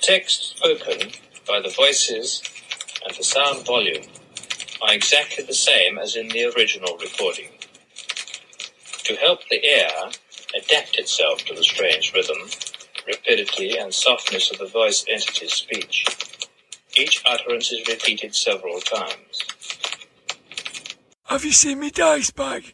text spoken by the voices and the sound volume are exactly the same as in the original recording. To help the air adapt itself to the strange rhythm, rapidity and softness of the voice entity's speech, each utterance is repeated several times. Have you seen me dice bag?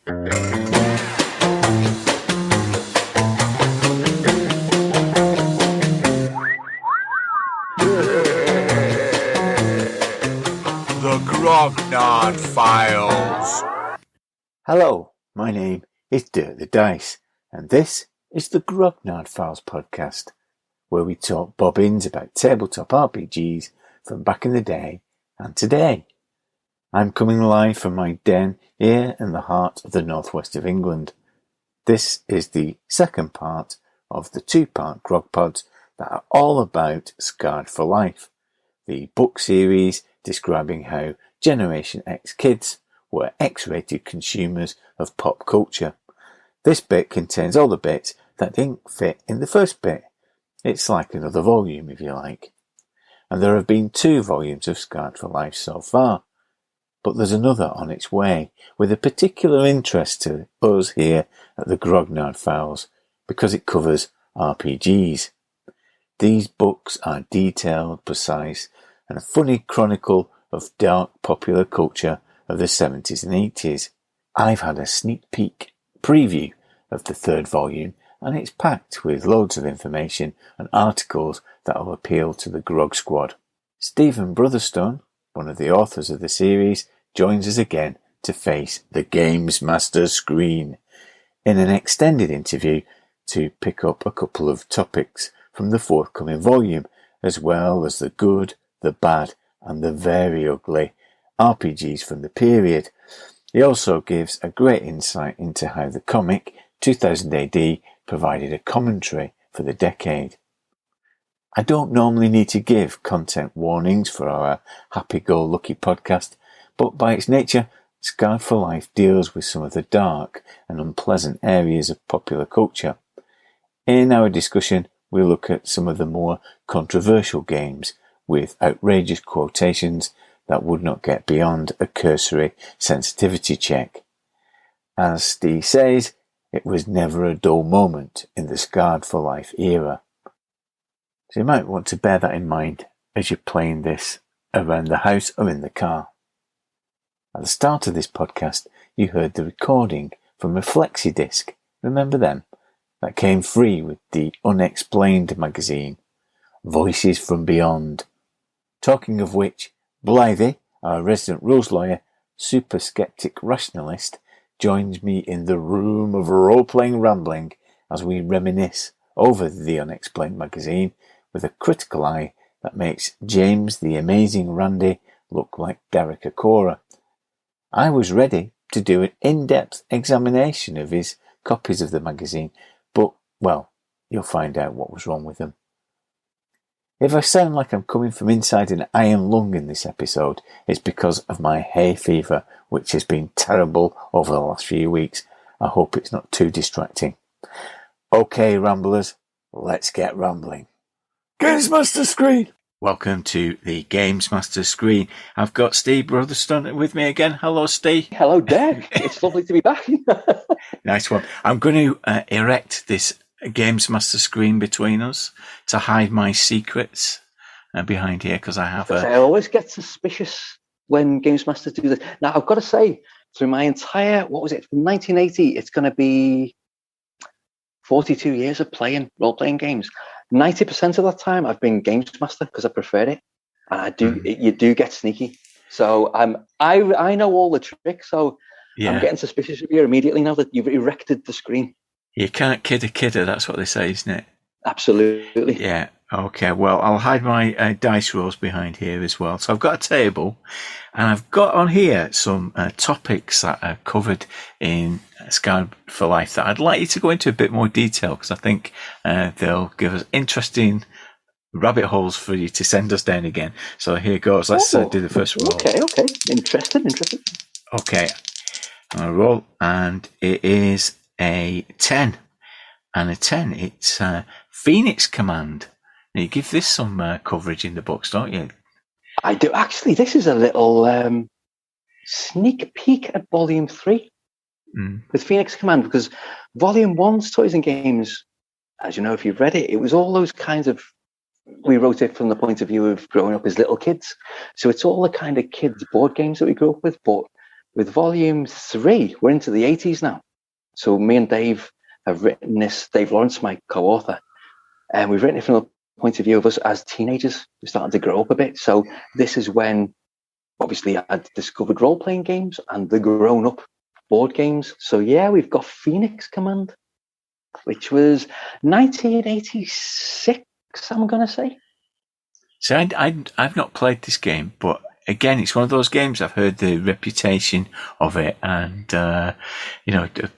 The Grognard Files. Hello, my name is Dirk the Dice, and this is the Grognard Files podcast, where we talk bobbins about tabletop RPGs from back in the day and today. I'm coming live from my den here in the heart of the northwest of England. This is the second part of the two-part grog pods that are all about Scarred for Life, the book series describing how Generation X kids were X-rated consumers of pop culture. This bit contains all the bits that didn't fit in the first bit. It's like another volume, if you like. And there have been 2 volumes of Scarred for Life so far. But there's another on its way, with a particular interest to us here at the Grognard Files, because it covers RPGs. These books are detailed, precise, and a funny chronicle of dark popular culture of the 70s and 80s. I've had a sneak peek preview of the 3rd volume, and it's packed with loads of information and articles that will appeal to the Grog Squad. Ste Brotherstone, one of the authors of the series, joins us again to face the GAMESMASTER screen in an extended interview to pick up a couple of topics from the forthcoming volume, as well as the good, the bad, and the very ugly RPGs from the period. He also gives a great insight into how the comic 2000 AD provided a commentary for the decade. I don't normally need to give content warnings for our happy-go-lucky podcast, but by its nature, Scarred for Life deals with some of the dark and unpleasant areas of popular culture. In our discussion, we look at some of the more controversial games with outrageous quotations that would not get beyond a cursory sensitivity check. As Steve says, it was never a dull moment in the Scarred for Life era. So you might want to bear that in mind as you're playing this around the house or in the car. At the start of this podcast, you heard the recording from a flexi-disc. Remember them? That came free with the Unexplained magazine. Voices from Beyond. Talking of which, Blythy, our resident rules lawyer, super skeptic rationalist, joins me in the room of role-playing rambling as we reminisce over the Unexplained magazine with a critical eye that makes James the Amazing Randy look like Derek Acora. I was ready to do an in-depth examination of his copies of the magazine, but, well, you'll find out what was wrong with them. If I sound like I'm coming from inside an iron lung in this episode, it's because of my hay fever, which has been terrible over the last few weeks. I hope it's not too distracting. Okay, ramblers, let's get rambling. GAMESMASTER screen. Welcome to the GAMESMASTER screen. I've got Ste Brotherstone with me again. Hello, Ste. Hello, Dad. It's lovely to be back. Nice one. I'm going to erect this GAMESMASTER screen between us to hide my secrets behind here, because I have I always get suspicious when GAMESMASTER do this. Now, I've got to say, through my entire, from 1980, it's going to be 42 years of playing role-playing games. 90% of that time, I've been GAMESMASTER because I prefer it, and I do. You do get sneaky. So I know all the tricks. So yeah. I'm getting suspicious of you immediately now that you've erected the screen. You can't kid a kidder. That's what they say, isn't it? Absolutely. Yeah. Okay. Well, I'll hide my dice rolls behind here as well. So I've got a table, and I've got on here some topics that are covered in Scarred for Life that I'd like you to go into a bit more detail, because I think they'll give us interesting rabbit holes for you to send us down again. So here goes. Let's do the first roll. Okay. Interesting. Okay. I'm going to roll, and it is a 10. And a 10, it's Phoenix Command. You give this some coverage in the books, don't you? I do. Actually, this is a little sneak peek at Volume 3 with Phoenix Command, because Volume 1's Toys and Games, as you know, if you've read it, it was all those kinds of, we wrote it from the point of view of growing up as little kids. So it's all the kind of kids' board games that we grew up with. But with Volume 3, we're into the 80s now. So me and Dave have written this, Dave Lawrence, my co-author, and we've written it from the point of view of us as teenagers. We're starting to grow up a bit. So this is when, obviously, I'd discovered role-playing games and the grown-up board games. So yeah, we've got Phoenix Command, which was 1986, I'm going to say. So I've not played this game, but again, it's one of those games I've heard the reputation of it, and the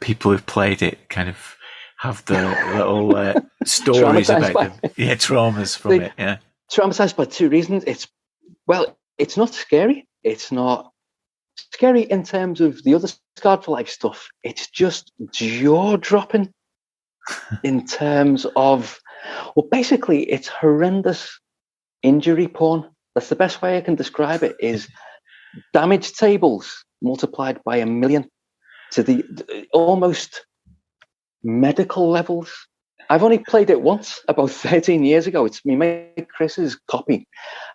people who've played it kind of have the little stories about them. Yeah, traumas from it. Yeah, traumatized by two reasons. It's not scary. It's not scary in terms of the other Scarred for Life stuff. It's just jaw-dropping in terms of, well, basically, it's horrendous injury porn. That's the best way I can describe it, is damage tables multiplied by 1 million to the almost medical levels. I've only played it once, about 13 years ago. It's me mate Chris's copy.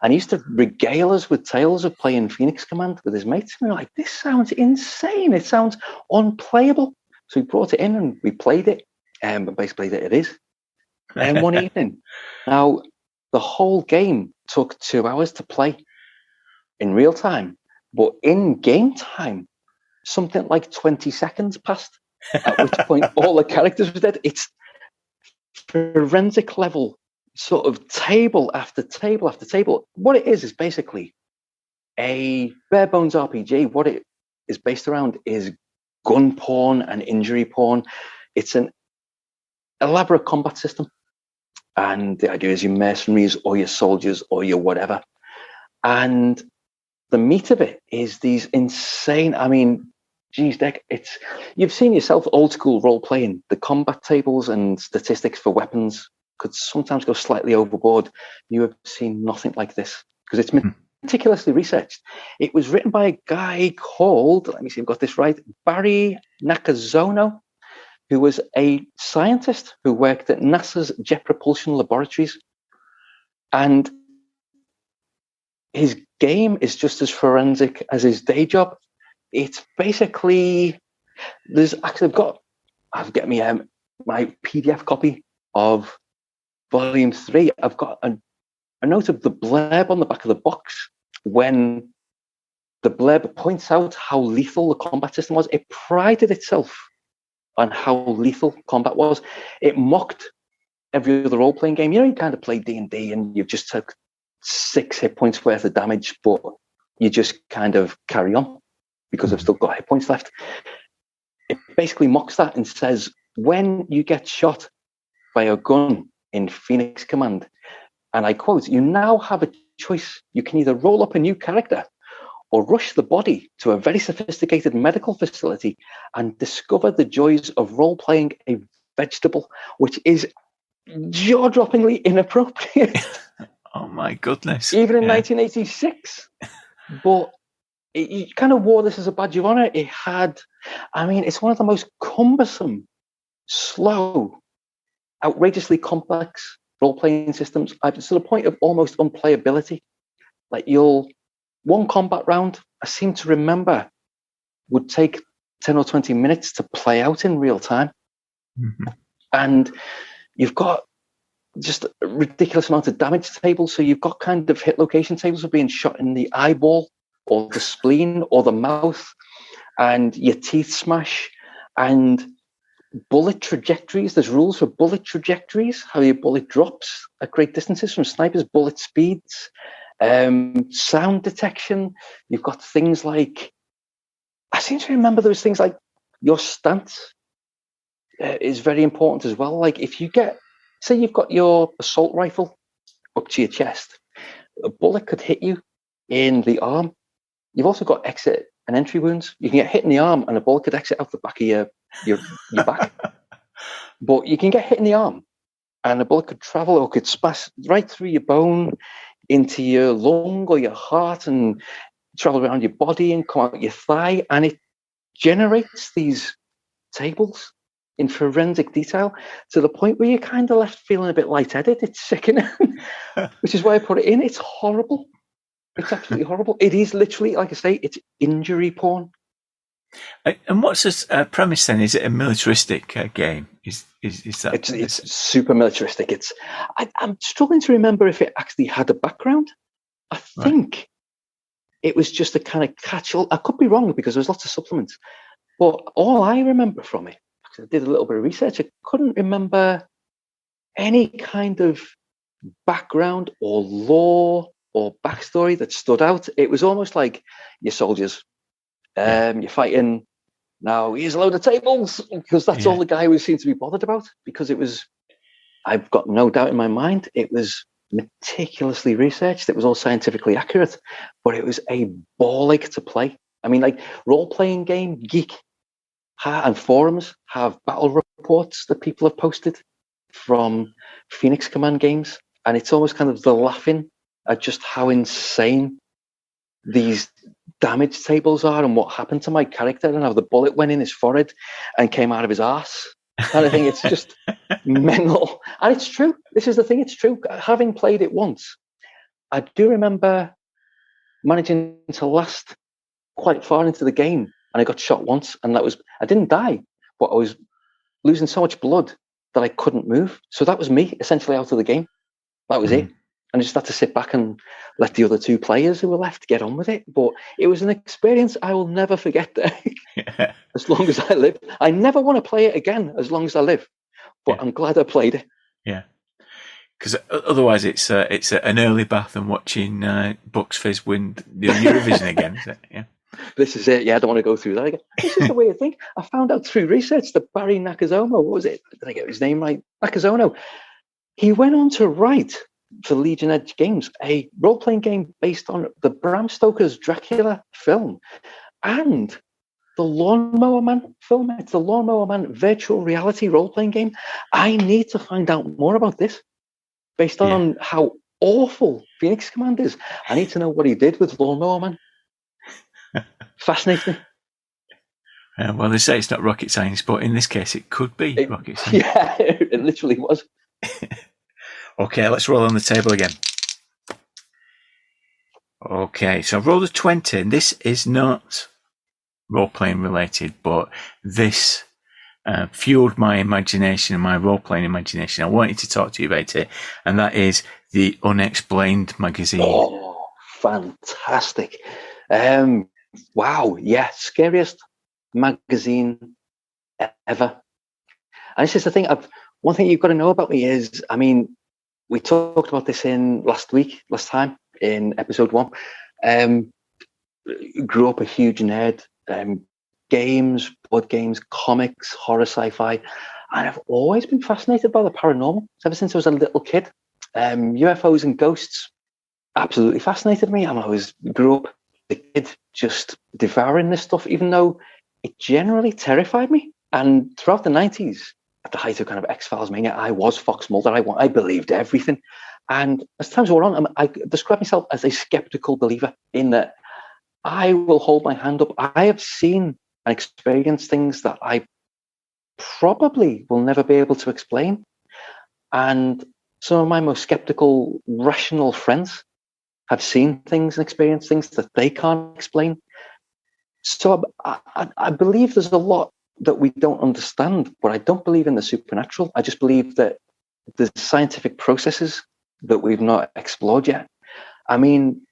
And he used to regale us with tales of playing Phoenix Command with his mates. And we were like, this sounds insane. It sounds unplayable. So we brought it in and we played it. But basically it is. And one evening. Now, the whole game took 2 hours to play in real time. But in game time, something like 20 seconds passed. At which point all the characters were dead. It's forensic level, sort of table after table after table. What it is basically a bare bones RPG. What it is based around is gun porn and injury porn. It's an elaborate combat system. And the idea is your mercenaries or your soldiers or your whatever. And the meat of it is these insane, geez, Dick, you've seen yourself old school role playing. The combat tables and statistics for weapons could sometimes go slightly overboard. You have seen nothing like this because it's meticulously researched. It was written by a guy called, let me see if I've got this right, Barry Nakazono, who was a scientist who worked at NASA's Jet Propulsion Laboratories. And his game is just as forensic as his day job. It's basically, I've got me my PDF copy of Volume 3. I've got a note of the blurb on the back of the box when the blurb points out how lethal the combat system was. It prided itself on how lethal combat was. It mocked every other role-playing game. You kind of play D&D and you've just took 6 hit points worth of damage, but you just kind of carry on because I've still got hit points left. It basically mocks that and says, when you get shot by a gun in Phoenix Command, and I quote, you now have a choice. You can either roll up a new character or rush the body to a very sophisticated medical facility and discover the joys of role-playing a vegetable, which is jaw-droppingly inappropriate. Oh, my goodness. Even in 1986. But you kind of wore this as a badge of honor. It had, it's one of the most cumbersome, slow, outrageously complex role-playing systems. To the point of almost unplayability. Like one combat round, I seem to remember, would take 10 or 20 minutes to play out in real time. Mm-hmm. And you've got just a ridiculous amount of damage tables. So you've got kind of hit location tables for being shot in the eyeball or the spleen or the mouth, and your teeth smash, and bullet trajectories. There's rules for bullet trajectories, how your bullet drops at great distances from snipers, bullet speeds, sound detection. You've got things like, I seem to remember there was things like your stance is very important as well. Like if you say you've got your assault rifle up to your chest, a bullet could hit you in the arm. You've also got exit and entry wounds. You can get hit in the arm and a bullet could exit out the back of your back. But you can get hit in the arm and the bullet could travel or could smash right through your bone into your lung or your heart and travel around your body and come out your thigh, and it generates these tables in forensic detail to the point where you're kind of left feeling a bit lightheaded. It's sickening, which is why I put it in. It's horrible. It's absolutely horrible. It is literally, like I say, it's injury porn. And what's this premise then? Is it a militaristic game? Is that? It's super militaristic. I'm struggling to remember if it actually had a background. I think it was just a kind of catch-all. I could be wrong because there's lots of supplements. But all I remember from it, because I did a little bit of research, I couldn't remember any kind of background or lore or backstory that stood out. It was almost like your soldiers, you're fighting. Now here's a load of tables, because that's all the guy was seemed to be bothered about. Because it was, I've got no doubt in my mind, it was meticulously researched. It was all scientifically accurate, but it was a ball ache to play. I mean, like role-playing game geek and forums have battle reports that people have posted from Phoenix Command games, and it's almost kind of the laughing at just how insane these damage tables are and what happened to my character and how the bullet went in his forehead and came out of his arse kind of thing. It's just mental. And it's true. This is the thing. It's true. Having played it once, I do remember managing to last quite far into the game, and I got shot once, and I didn't die, but I was losing so much blood that I couldn't move. So that was me essentially out of the game. That was it. And I just had to sit back and let the other two players who were left get on with it. But it was an experience I will never forget as long as I live. I never want to play it again as long as I live. But I'm glad I played it. Yeah. Because otherwise it's an early bath and watching Bucks Fizz win the Eurovision again, is it? Yeah. This is it. Yeah, I don't want to go through that again. This is the way I think. I found out through research that Barry Nakazono, what was it? Did I get his name right? Nakazono. He went on to write for Legion Edge Games a role-playing game based on the Bram Stoker's Dracula film and the Lawnmower Man film. It's the Lawnmower Man virtual reality role-playing game. I need to find out more about this based on how awful Phoenix Command is. I need to know what he did with Lawnmower Man. Fascinating. Well, they say it's not rocket science, but in this case, it could be rocket science. Yeah, it literally was. Okay, let's roll on the table again. Okay, so I've rolled a 20, and this is not role-playing related, but this fueled my imagination and my role-playing imagination. I wanted to talk to you about it, and that is the Unexplained magazine. Oh, fantastic. Wow, yeah, scariest magazine ever. And this is the thing, one thing you've got to know about me is, I mean, we talked about this last time in episode 1. Grew up a huge nerd, games, board games, comics, horror, sci-fi, and I've always been fascinated by the paranormal ever since I was a little kid. UFOs and ghosts absolutely fascinated me, and I grew up a kid just devouring this stuff, even though it generally terrified me. And throughout the 90s, at the height of kind of X-Files mania, I was Fox Mulder. I believed everything. And as times went on, I describe myself as a skeptical believer, in that I will hold my hand up. I have seen and experienced things that I probably will never be able to explain. And some of my most skeptical, rational friends have seen things and experienced things that they can't explain. So I believe there's a lot that we don't understand, but I don't believe in the supernatural. I just believe that there's scientific processes that we've not explored yet. I mean,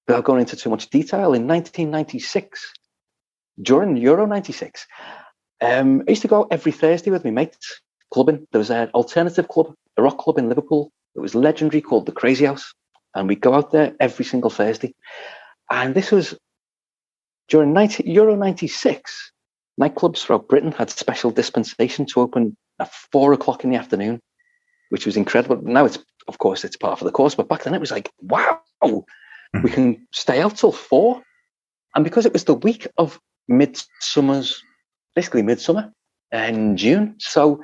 without going into too much detail, in 1996, during Euro 96, I used to go out every Thursday with my mates, clubbing. There was an alternative club, a rock club in Liverpool. It was legendary, called the Crazy House. And we'd go out there every single Thursday. And this was during Euro 96. Nightclubs throughout Britain had special dispensation to open at 4:00 in the afternoon, which was incredible. Now it's part of the course, but back then it was like, wow, we can stay out till 4. And because it was the week of midsummer in June, so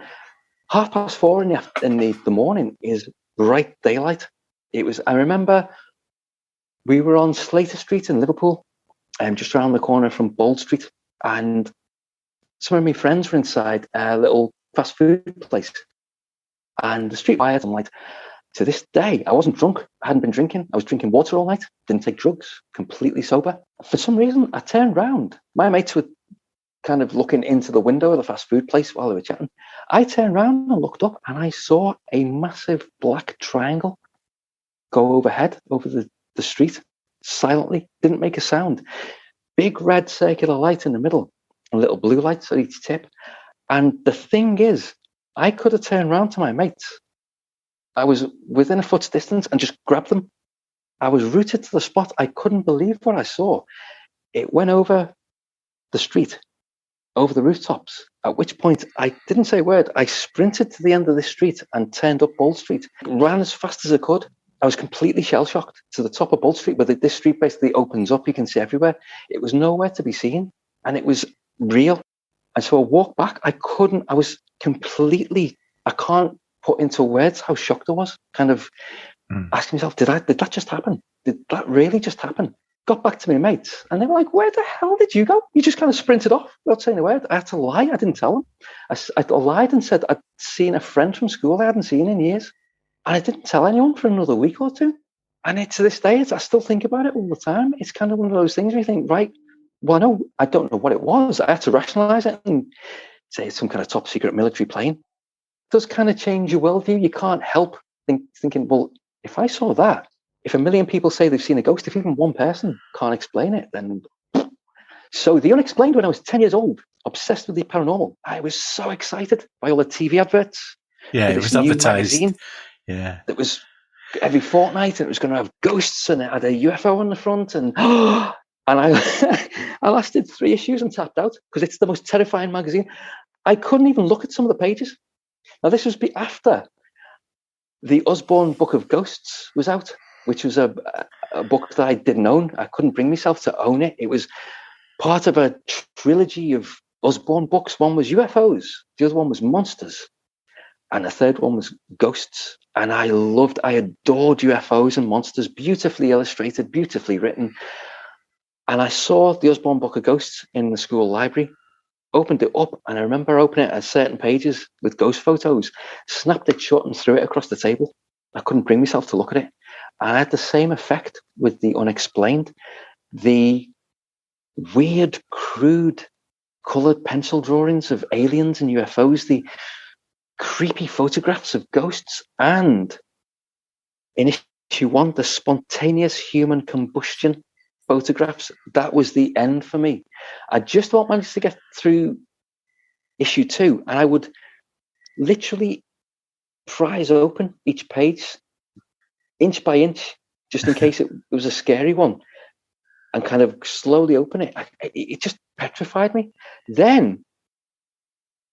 4:30 in the morning is bright daylight. I remember we were on Slater Street in Liverpool, just around the corner from Bold Street, and some of my friends were inside a little fast food place, and the street quiet. I'm like, to this day, I wasn't drunk. I hadn't been drinking. I was drinking water all night. Didn't take drugs. Completely sober. For some reason, I turned round. My mates were kind of looking into the window of the fast food place while they were chatting. I turned around and looked up, and I saw a massive black triangle go overhead over the street silently. Didn't make a sound. Big red circular light in the middle, and little blue lights at each tip. And the thing is, I could have turned around to my mates. I was within a foot's distance and just grabbed them. I was rooted to the spot. I couldn't believe what I saw. It went over the street, over the rooftops, at which point I didn't say a word. I sprinted to the end of the street and turned up Bold Street, ran as fast as I could. I was completely shell-shocked to the top of Bold Street, where this street basically opens up. You can see everywhere. It was nowhere to be seen, and it was real. And so I walked back. I was completely, I can't put into words how shocked I was, kind of asking myself, did that just happen? Did that really just happen? Got back to my mates, and they were like, where the hell did you go? You just kind of sprinted off without saying a word. I had to lie. I didn't tell them. I lied and said I'd seen a friend from school I hadn't seen in years. And I didn't tell anyone for another week or two. And to this day, I still think about it all the time. It's kind of one of those things where you think, right, well, no, I don't know what it was. I had to rationalize it and say it's some kind of top secret military plane. It does kind of change your worldview. You can't help thinking, well, if I saw that, if 1 million people say they've seen a ghost, if even one person can't explain it, then... So The Unexplained, when I was 10 years old, obsessed with the paranormal, I was so excited by all the TV adverts. Yeah, it was advertised. Magazine. Yeah. That was every fortnight, and it was going to have ghosts, and it had a UFO on the front, and I I lasted 3 issues and tapped out because it's the most terrifying magazine. I couldn't even look at some of the pages. Now, this was after the Osborne Book of Ghosts was out, which was a book that I didn't own. I couldn't bring myself to own it. It was part of a trilogy of Osborne books. One was UFOs, the other one was monsters, and the third one was ghosts. And I adored UFOs and monsters, beautifully illustrated, beautifully written. And I saw the Osborne Book of Ghosts in the school library, opened it up, and I remember opening it at certain pages with ghost photos, snapped it shut and threw it across the table. I couldn't bring myself to look at it. And I had the same effect with The Unexplained. The weird, crude, coloured pencil drawings of aliens and UFOs, the creepy photographs of ghosts, and in issue 1, the spontaneous human combustion photographs. That was the end for me. I just about managed to get through issue 2, and I would literally prise open each page inch by inch, just in case it was a scary one, and kind of slowly open it. It just petrified me. Then,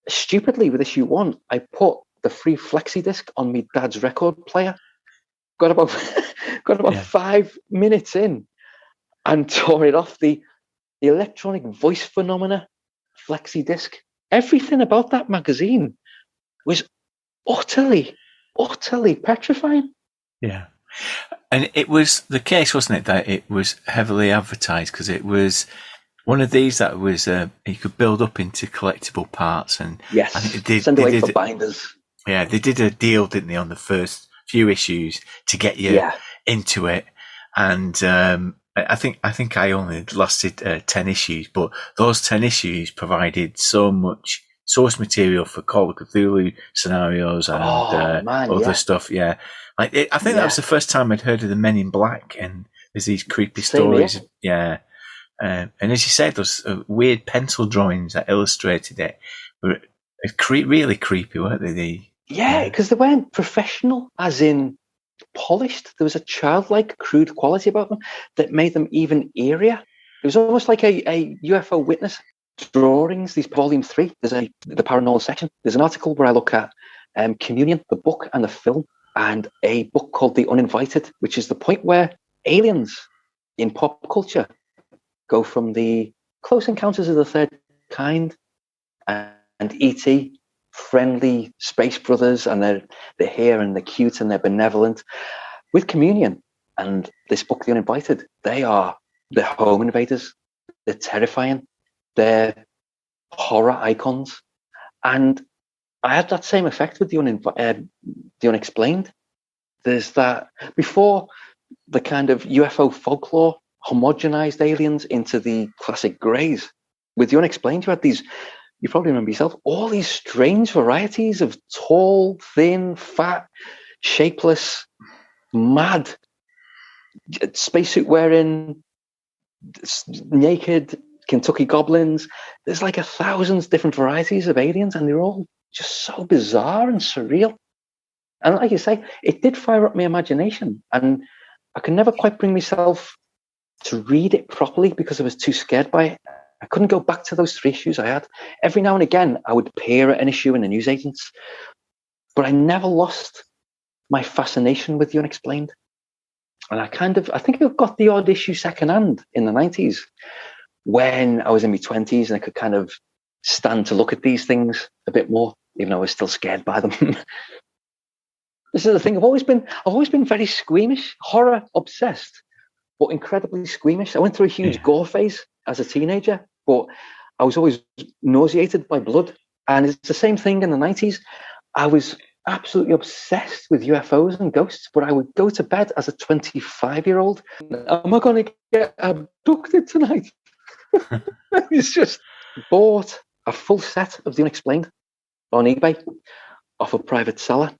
stupidly, with issue 1, I put the free flexi-disc on my dad's record player. Got about 5 minutes in and tore it off. The electronic voice phenomena flexi-disc. Everything about that magazine was utterly petrifying. Yeah. And it was the case, wasn't it, that it was heavily advertised because it was one of these that was you could build up into collectible parts, and yes, send away for binders. Yeah, they did a deal, didn't they, on the first few issues to get you into it, and I think I only lasted 10 issues, but those 10 issues provided so much source material for Call of Cthulhu scenarios and other stuff. Yeah, I think that was the first time I'd heard of the Men in Black, and there's these creepy stories. Yeah. And as you said, those weird pencil drawings that illustrated it were really creepy, weren't they? Because they weren't professional, as in polished. There was a childlike, crude quality about them that made them even eerier. It was almost like a UFO witness drawings. These volume 3, there's the paranormal section. There's an article where I look at Communion, the book and the film, and a book called The Uninvited, which is the point where aliens in pop culture go from the Close Encounters of the Third Kind and E.T. friendly space brothers, and they're here and they're cute and they're benevolent. With Communion and this book, The Uninvited, they're home invaders. They're terrifying. They're horror icons. And I had that same effect with the Unexplained. There's that, before the kind of UFO folklore homogenized aliens into the classic greys, with the Unexplained, you had these, you probably remember yourself, all these strange varieties of tall, thin, fat, shapeless, mad, spacesuit wearing, naked Kentucky goblins. There's like 1,000 different varieties of aliens, and they're all just so bizarre and surreal. And like you say, it did fire up my imagination, and I could never quite bring myself to read it properly because I was too scared by it. I couldn't go back to those 3 issues I had. Every now and again, I would peer at an issue in the newsagents, but I never lost my fascination with the Unexplained. And I think I got the odd issue secondhand in the 90s when I was in my 20s, and I could kind of stand to look at these things a bit more, even though I was still scared by them. This is the thing. I've always been very squeamish, horror obsessed, but incredibly squeamish. I went through a huge gore phase as a teenager, but I was always nauseated by blood. And it's the same thing in the 90s. I was absolutely obsessed with UFOs and ghosts, but I would go to bed as a 25-year-old. Am I going to get abducted tonight? It's just bought a full set of the Unexplained on eBay off a private seller.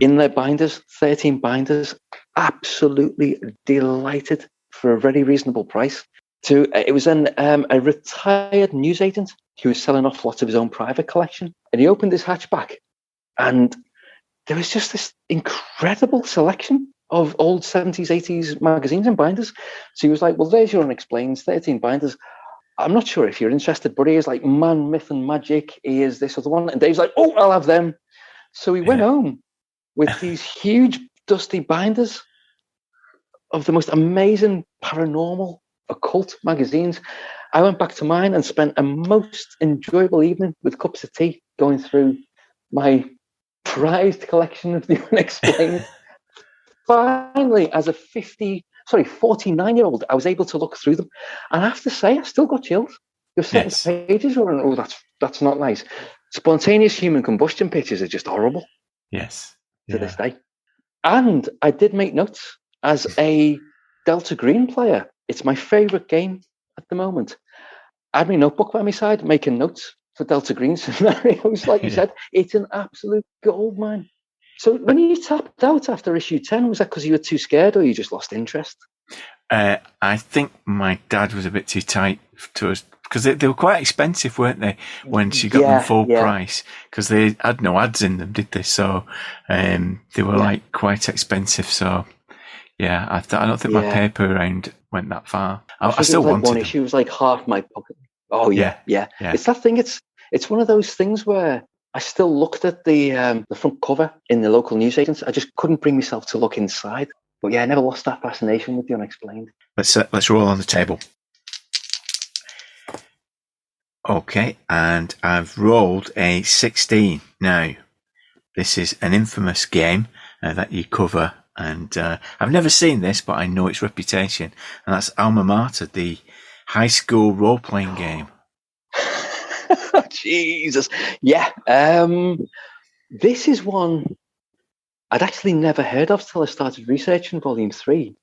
In their binders, 13 binders, absolutely delighted for a very reasonable price. It was a retired newsagent who was selling off lots of his own private collection, and he opened his hatchback, and there was just this incredible selection of old 70s, 80s magazines and binders. So he was like, well, there's your Unexplained, 13 binders. I'm not sure if you're interested, but here's like Man, Myth and Magic. Here's this other one. And Dave's like, oh, I'll have them. So he went home with these huge dusty binders of the most amazing paranormal occult magazines. I went back to mine and spent a most enjoyable evening with cups of tea going through my prized collection of the Unexplained. Finally, as a 49-year-old, I was able to look through them. And I have to say, I still got chills. There's certain pages where, oh, that's not nice. Spontaneous human combustion pictures are just horrible. Yes. To this day. And I did make notes as a Delta Green player. It's my favorite game at the moment. I had my notebook by my side making notes for Delta Green scenarios. Like you said, it's an absolute goldmine. So when you tapped out after issue 10, was that because you were too scared or you just lost interest? I think my dad was a bit too tight to us, because they were quite expensive, weren't they, when she got them full price, because they had no ads in them, did they? So they were like quite expensive. So I don't think my paper round went that far. I still wanted one issue was like half my pocket. Oh yeah. It's that thing. It's one of those things where I still looked at the front cover in the local newsagents. I just couldn't bring myself to look inside. But I never lost that fascination with the Unexplained. Let's roll on the table. Okay, and I've rolled a 16. Now, this is an infamous game that you cover, and I've never seen this, but I know its reputation, and that's Alma Mater, the high school role-playing game. Jesus. Yeah. This is one I'd actually never heard of till I started researching Volume 3.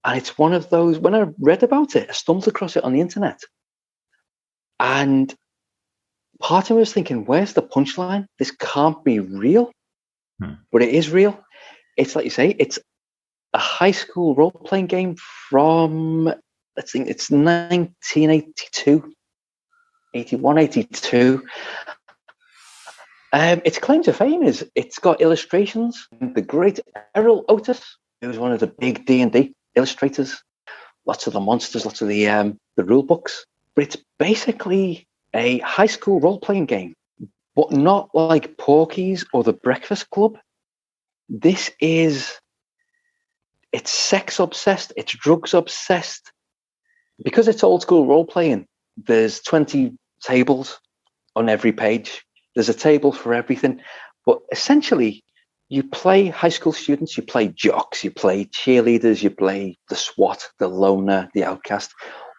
And it's one of those, when I read about it, I stumbled across it on the internet. And part of me was thinking, where's the punchline? This can't be real. But it is real. It's like you say, it's a high school role-playing game from, let's think, it's 1982. 81, 82. Its claim to fame is it's got illustrations. The great Errol Otis, who was one of the big D&D illustrators, lots of the monsters, lots of the rule books. But it's basically a high school role-playing game, but not like Porky's or the Breakfast Club. It's sex obsessed, it's drugs obsessed. Because it's old school role-playing, there's 20 tables on every page. There's a table for everything. But essentially, you play high school students, you play jocks, you play cheerleaders, you play the SWAT, the loner, the outcast,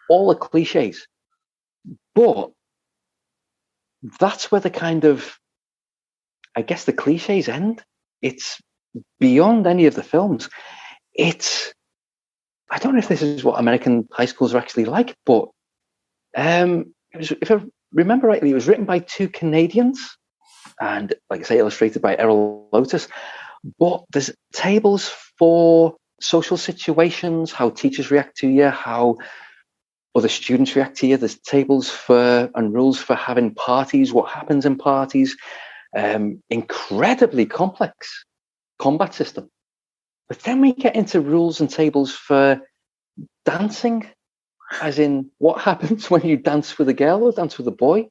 all the cliches. But that's where the kind of, I guess, the cliches end. It's beyond any of the films. I don't know if this is what American high schools are actually like, but if I remember rightly, it was written by 2 Canadians and, like I say, illustrated by Errol Lotus. But there's tables for social situations, how teachers react to you, how other students react to you. There's tables for and rules for having parties, what happens in parties. Incredibly complex combat system. But then we get into rules and tables for dancing, as in what happens when you dance with a girl or dance with a boy,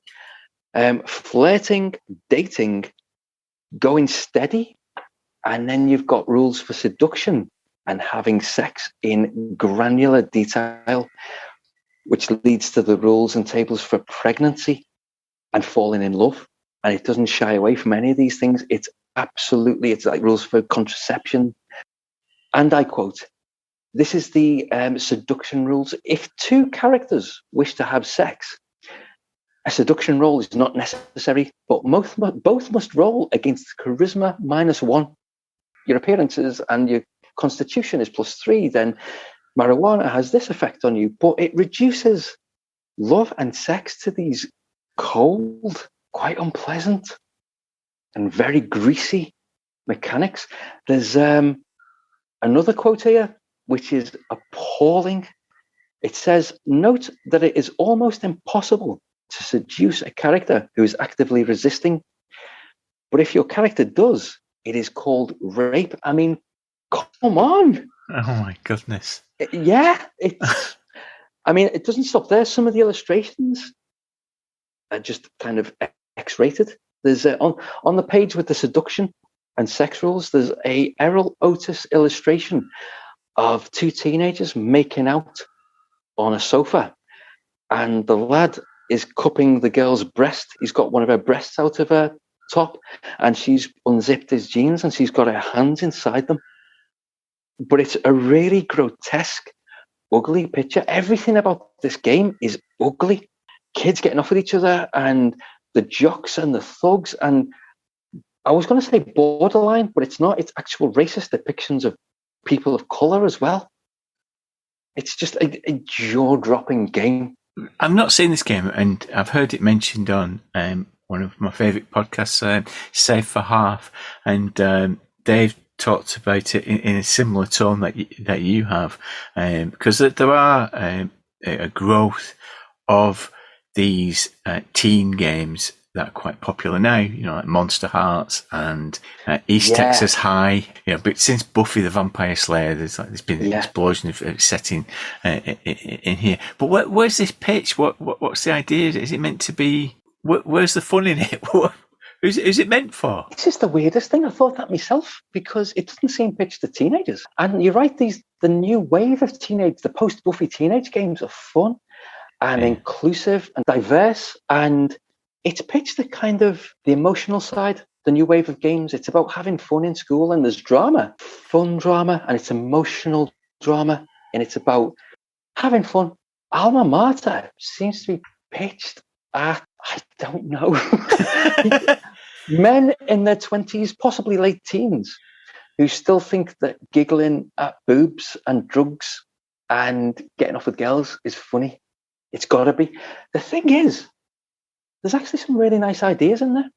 flirting, dating, going steady, and then you've got rules for seduction and having sex in granular detail, which leads to the rules and tables for pregnancy and falling in love. And it doesn't shy away from any of these things. It's like rules for contraception. And I quote, this is the seduction rules. If 2 characters wish to have sex, a seduction roll is not necessary, but both must roll against charisma -1. Your appearances and your constitution is +3, then marijuana has this effect on you. But it reduces love and sex to these cold, quite unpleasant, and very greasy mechanics. There's another quote here, which is appalling. It says, note that it is almost impossible to seduce a character who is actively resisting. But if your character does, it is called rape. I mean, come on. Oh my goodness. Yeah, it's. I mean, it doesn't stop there. Some of the illustrations are just kind of X-rated. There's on the page with the seduction and sex rules, there's a Errol Otis illustration of 2 teenagers making out on a sofa, and the lad is cupping the girl's breast. He's got one of her breasts out of her top, and she's unzipped his jeans, and she's got her hands inside them. But it's a really grotesque, ugly picture. Everything about this game is ugly. Kids getting off with each other, and the jocks and the thugs, and I was going to say borderline, but it's not. It's actual racist depictions of people of color as well. It's just a jaw-dropping game. I've not seen this game, and I've heard it mentioned on one of my favourite podcasts, Save for Half, and Dave talked about it in a similar tone that you have, because there are a growth of these teen games that are quite popular now, like Monster Hearts and East Texas High. But since Buffy the Vampire Slayer, there's been an explosion of setting in here. But where's this pitch? What's the idea? Is it meant to be? Where's the fun in it? Who's it meant for? It's just the weirdest thing. I thought that myself, because it doesn't seem pitched to teenagers. And you're right, the new wave of the post-Buffy teenage games are fun and inclusive and diverse, and it's pitched at kind of the emotional side, the new wave of games. It's about having fun in school, and there's drama, fun drama, and it's emotional drama, and it's about having fun. Alma Mater seems to be pitched at, I don't know, men in their 20s, possibly late teens, who still think that giggling at boobs and drugs and getting off with girls is funny. It's got to be. The thing is, there's actually some really nice ideas in there.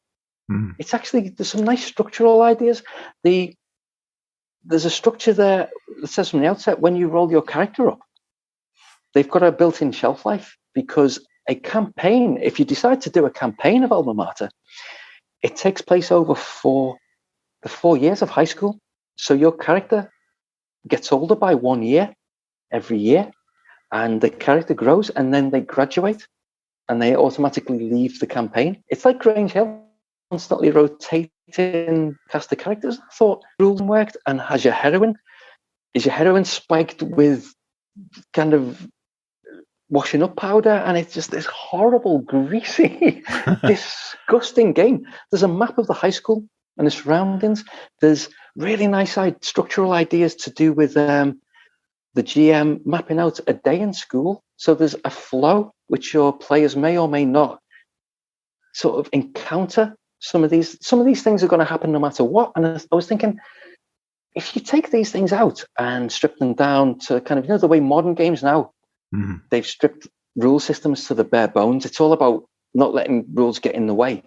There's some nice structural ideas. There's a structure there that says from the outset, when you roll your character up, they've got a built-in shelf life, because a campaign, if you decide to do a campaign of Alma Mater, it takes place over the 4 years of high school. So your character gets older by 1 year every year, and the character grows, and then they graduate, and they automatically leave the campaign. It's like Grange Hill, constantly rotating cast of characters. I thought rules worked. And is your heroine spiked with kind of washing up powder, and it's just this horrible, greasy, disgusting game. There's a map of the high school and the surroundings. There's really nice structural ideas to do with the GM mapping out a day in school. So there's a flow which your players may or may not sort of encounter. Some of these things are going to happen no matter what. And I was thinking, if you take these things out and strip them down to kind of, the way modern games now, they've stripped rule systems to the bare bones. It's all about not letting rules get in the way.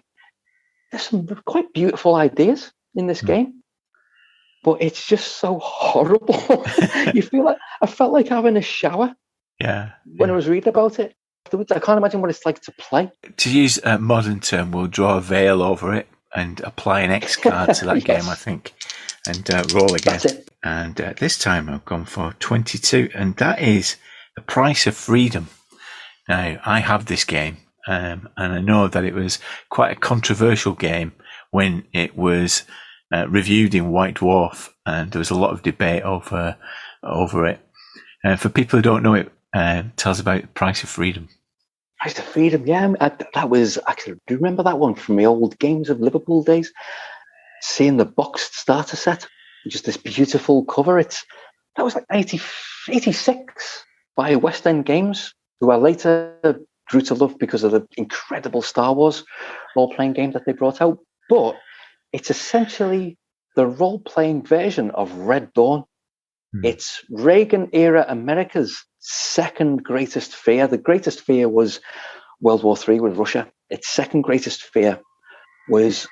There's some quite beautiful ideas in this game, but it's just so horrible. I felt like having a shower when I was reading about it. I can't imagine what it's like to play. To use a modern term, we'll draw a veil over it and apply an X card to that game, I think, and roll again. That's it. And this time I've gone for 22, and that is The Price of Freedom. Now, I have this game, and I know that it was quite a controversial game when it was reviewed in White Dwarf, and there was a lot of debate over it. For people who don't know it, tell us about The Price of Freedom. Price of Freedom, yeah. That was actually, do you remember that one from the old Games of Liverpool days? Seeing the boxed starter set, just this beautiful cover. That was like 86 by West End Games, who I later grew to love because of the incredible Star Wars role-playing game that they brought out. But it's essentially the role-playing version of Red Dawn. It's Reagan-era America's second greatest fear. The greatest fear was World War III with Russia. Its second greatest fear was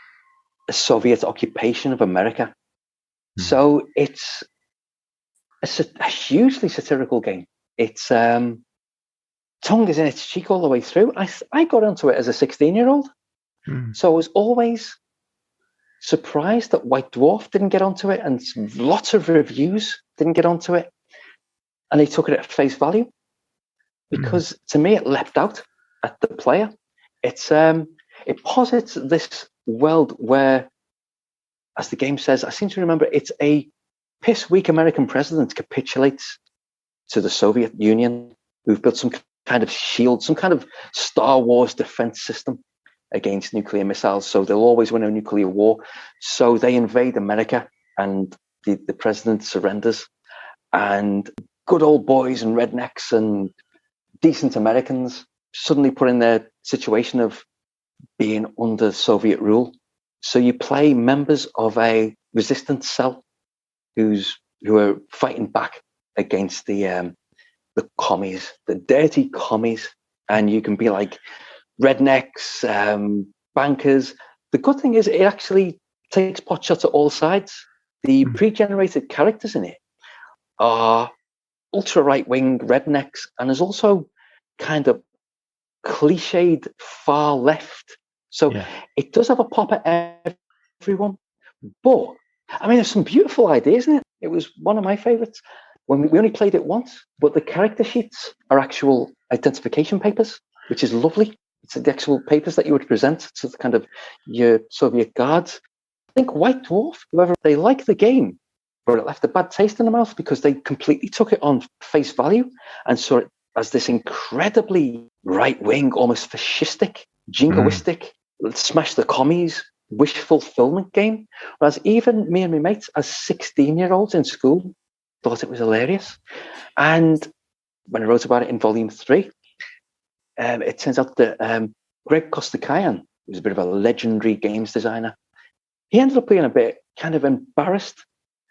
a Soviet occupation of America. So it's a hugely satirical game. It's tongue is in its cheek all the way through. I got onto it as a 16-year-old. So I was always surprised that White Dwarf didn't get onto it, and lots of reviews didn't get onto it, and they took it at face value, because to me it leapt out at the player. It posits this world where, as the game says, I seem to remember, it's a piss-weak American president capitulates to the Soviet Union, who've built some kind of shield, some kind of Star Wars defense system against nuclear missiles, so they'll always win a nuclear war. So they invade America, and the president surrenders, and good old boys and rednecks and decent Americans suddenly put in their situation of being under Soviet rule. So you play members of a resistance cell who are fighting back against the commies, the dirty commies, and you can be like rednecks, bankers. The good thing is it actually takes pot shots at all sides. The pre-generated characters in it are ultra right-wing rednecks, and there's also kind of cliched far left. So it does have a pop at everyone. But I mean, there's some beautiful ideas in it. It was one of my favorites. When we only played it once, but the character sheets are actual identification papers, which is lovely. It's the actual papers that you would present to the kind of your Soviet guards. I think White Dwarf, whoever, they like the game, but it left a bad taste in the mouth because they completely took it on face value and saw it as this incredibly right-wing, almost fascistic, jingoistic, smash the commies, wish fulfillment game. Whereas even me and my mates, as 16-year-olds in school, thought it was hilarious. And when I wrote about it in volume 3, it turns out that Greg Kostakayan, who's a bit of a legendary games designer, he ended up being a bit kind of embarrassed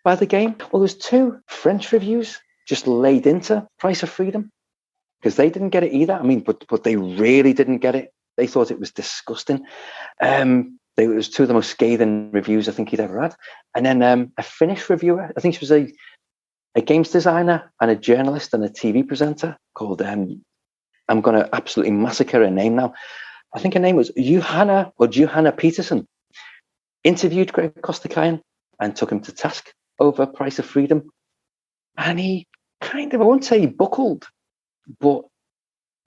by the game. Well, there's 2 French reviews just laid into Price of Freedom because they didn't get it either. I mean, but they really didn't get it. They thought it was disgusting. It was 2 of the most scathing reviews I think he'd ever had. And then a Finnish reviewer, I think she was a games designer and a journalist and a TV presenter called, I'm going to absolutely massacre her name now. I think her name was Johanna Peterson. Interviewed Greg Kostakayan and took him to task over Price of Freedom. And he kind of, I won't say he buckled, but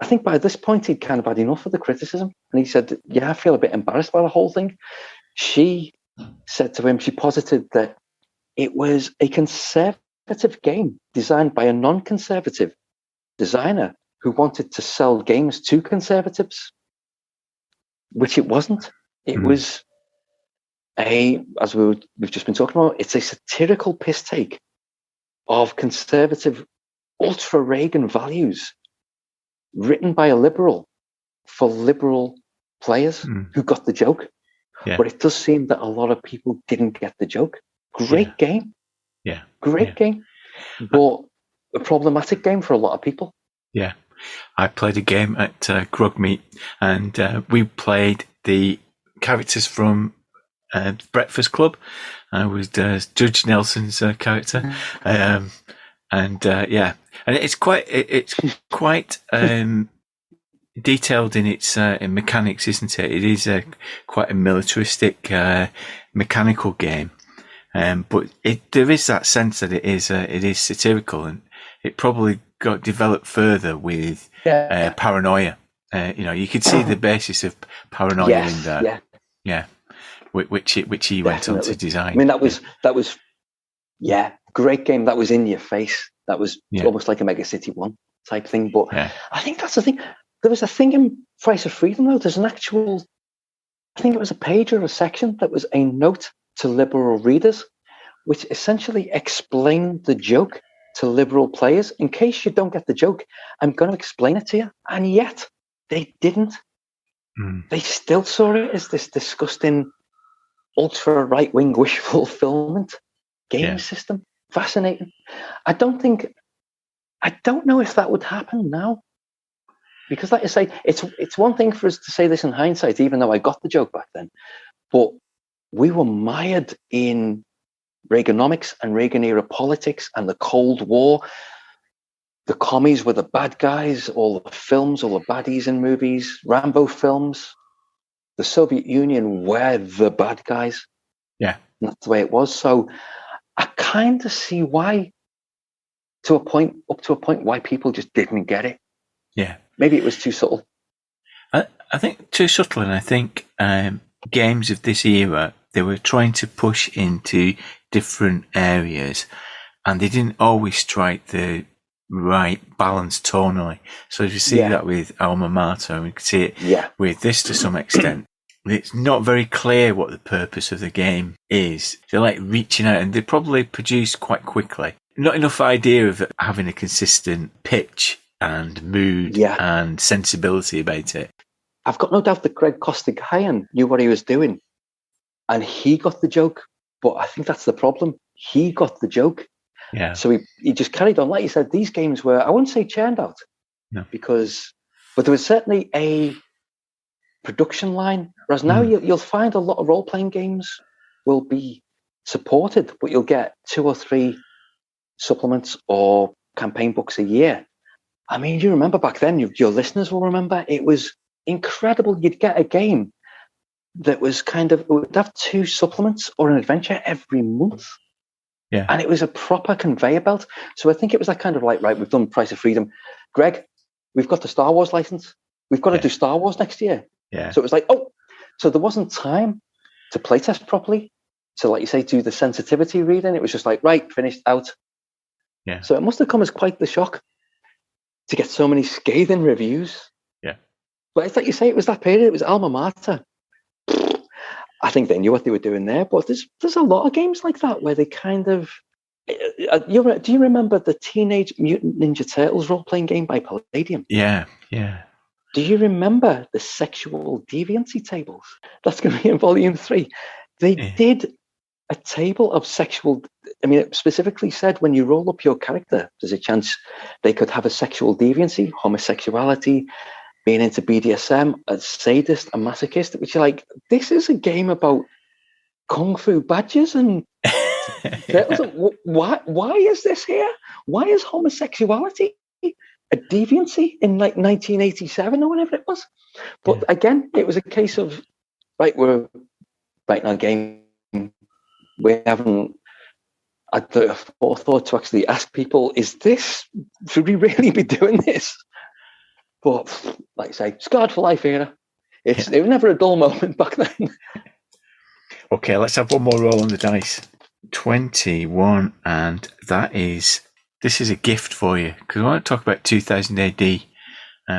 I think by this point he'd kind of had enough of the criticism. And he said, yeah, I feel a bit embarrassed by the whole thing. She said to him, she posited that it was a conservative game designed by a non-conservative designer who wanted to sell games to conservatives, which it wasn't. It was as we've just been talking about, it's a satirical piss take of conservative ultra Reagan values written by a liberal for liberal players who got the joke. Yeah. But it does seem that a lot of people didn't get the joke. Great game. Yeah. Great game. But a problematic game for a lot of people. Yeah. I played a game at Grog Meet, and we played the characters from Breakfast Club. I was Judge Nelson's character. And it's quite detailed in its mechanics, isn't it? It is quite a militaristic mechanical game, but there is that sense that it is satirical, and it probably got developed further with paranoia. You could see the basis of paranoia in there. Yeah, which he went on to design. I mean, that was great game. That was in your face. That was almost like a Mega City 1 type thing. But I think that's the thing. There was a thing in Price of Freedom, though. There's an actual, I think it was a page or a section that was a note to liberal readers, which essentially explained the joke to liberal players. In case you don't get the joke, I'm going to explain it to you. And yet, they didn't. They still saw it as this disgusting, ultra right-wing wish fulfillment game system. Fascinating. I don't know if that would happen now. Because like I say, it's one thing for us to say this in hindsight, even though I got the joke back then. But we were mired in Reaganomics and Reagan-era politics and the Cold War. The commies were the bad guys, all the films, all the baddies in movies, Rambo films. The Soviet Union were the bad guys. Yeah. And that's the way it was. So I kind of see why, up to a point, why people just didn't get it. Yeah. Maybe it was too subtle. I think too subtle, and I think games of this era, they were trying to push into different areas, and they didn't always strike the right balance tonally. So you see that with Alma Mater, and we can see it with this to some extent. It's not very clear what the purpose of the game is. They're like reaching out, and they probably produced quite quickly. Not enough idea of having a consistent pitch and mood and sensibility about it. I've got no doubt that Greg Costigayan knew what he was doing, and he got the joke. But I think that's the problem. He got the joke. Yeah. So he just carried on. Like you said, these games were, I wouldn't say churned out, but there was certainly a production line. Whereas now you'll find a lot of role-playing games will be supported, but you'll get 2 or 3 supplements or campaign books a year. I mean, you remember back then, your listeners will remember, it was incredible. You'd get a game that was it would have 2 supplements or an adventure every month. Yeah. And it was a proper conveyor belt. So I think it was that kind of like, right, we've done Price of Freedom. Greg, we've got the Star Wars license. We've got to do Star Wars next year. Yeah. So it was like, so there wasn't time to playtest properly. So like you say, do the sensitivity reading. It was just like, right, finished, out. Yeah. So it must have come as quite the shock to get so many scathing reviews. Yeah. But it's like you say, it was that period. It was Alma Mater. I think they knew what they were doing there. But there's a lot of games like that where they kind of... do you remember the Teenage Mutant Ninja Turtles role-playing game by Palladium? Yeah, yeah. Do you remember the sexual deviancy tables? That's going to be in Volume 3. They did a table of sexual... I mean, it specifically said when you roll up your character, there's a chance they could have a sexual deviancy, homosexuality, being into BDSM, a sadist, a masochist, which you're like, this is a game about kung fu badges and... Why is this here? Why is homosexuality a deviancy in like 1987 or whatever it was? But again, it was a case of, right, we're writing our game. We haven't had the forethought to actually ask people, should we really be doing this? But like I say, scarred for life era. It was never a dull moment back then. Okay, let's have one more roll on the dice. 21, and this is a gift for you, because I want to talk about 2000 AD.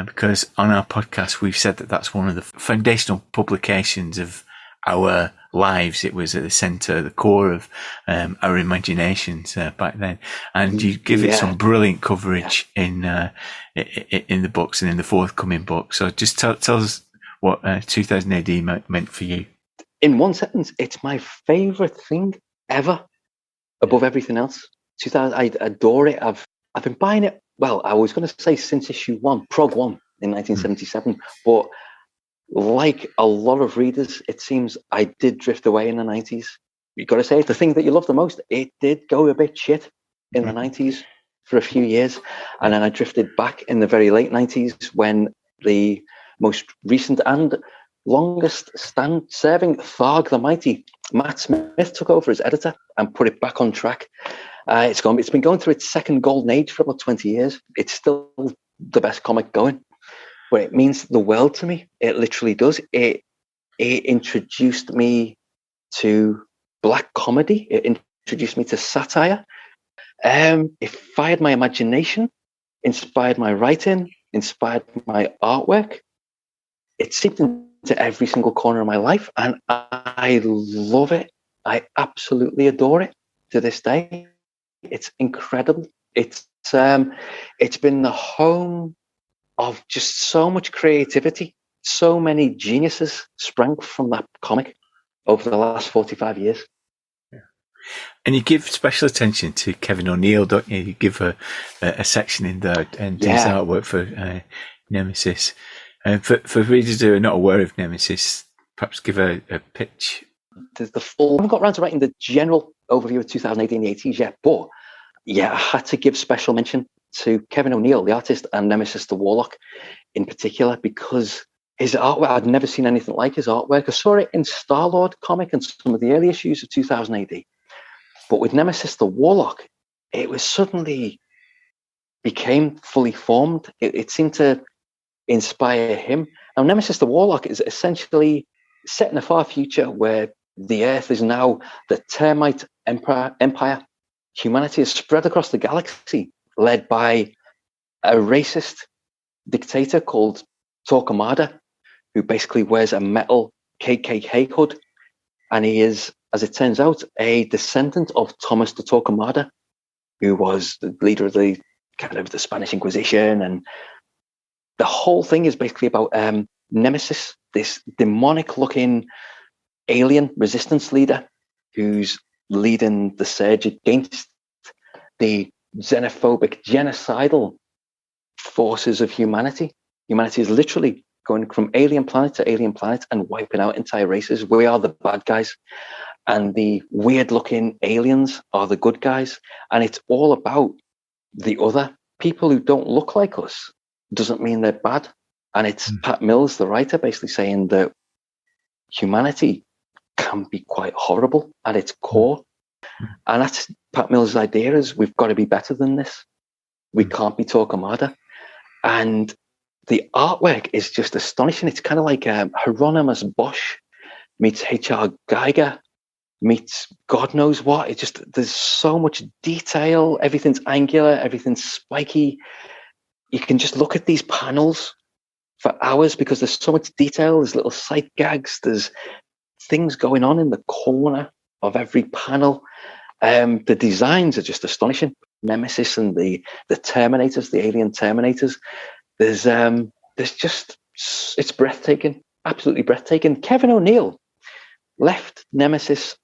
because on our podcast we've said that that's one of the foundational publications of our lives. It was at the centre, the core of our imaginations back then, and you give it some brilliant coverage in the books and in the forthcoming book. So just tell us what 2000 AD meant for you. In one sentence, it's my favourite thing ever, above everything else. 2000, I adore it. I've been buying it. Well, I was going to say since issue 1, Prog 1 in 1977, but like a lot of readers, it seems I did drift away in the 90s. You've got to say, the thing that you love the most, it did go a bit shit in the 90s for a few years. And then I drifted back in the very late 90s when the most recent and longest serving Tharg the Mighty, Matt Smith, took over as editor and put it back on track. It's been going through its second golden age for about 20 years. It's still the best comic going. But it means the world to me. It literally does. It introduced me to black comedy. It introduced me to satire. It fired my imagination, inspired my writing, inspired my artwork. It seeped into every single corner of my life, and I love it. I absolutely adore it to this day. It's incredible. It's been the home of just so much creativity. So many geniuses sprang from that comic over the last 45 years. Yeah. And you give special attention to Kevin O'Neill, don't you? You give a section in there and his artwork for Nemesis. For readers who are not aware of Nemesis, perhaps give a pitch. There's the full. I haven't got around to writing the general overview of 2018 and the 80s yet, but I had to give special mention to Kevin O'Neill, the artist, and Nemesis the Warlock in particular, because his artwork, I'd never seen anything like his artwork. I saw it in Star-Lord comic and some of the early issues of 2000 AD. But with Nemesis the Warlock, it was suddenly became fully formed. It seemed to inspire him. Now, Nemesis the Warlock is essentially set in a far future where the Earth is now the termite empire. Humanity is spread across the galaxy, led by a racist dictator called Torquemada, who basically wears a metal KKK hood. And he is, as it turns out, a descendant of Thomas de Torquemada, who was the leader of the kind of the Spanish Inquisition. And the whole thing is basically about Nemesis, this demonic-looking alien resistance leader who's leading the surge against the xenophobic, genocidal forces of humanity. Humanity is literally going from alien planet to alien planet and wiping out entire races. We are the bad guys, and the weird-looking aliens are the good guys. And it's all about the other people who don't look like us. Doesn't mean they're bad. And it's Pat Mills, the writer, basically saying that humanity can be quite horrible at its core. And that's Pat Mills' idea, is we've got to be better than this. We can't be Torquemada. And the artwork is just astonishing. It's kind of like Hieronymus Bosch meets H.R. Geiger meets God knows what. It's just, there's so much detail. Everything's angular, everything's spiky. You can just look at these panels for hours because there's so much detail. There's little sight gags. There's things going on in the corner of every panel. The designs are just astonishing. Nemesis and the Terminators, the alien Terminators. There's just, it's breathtaking, absolutely breathtaking. Kevin O'Neill left Nemesis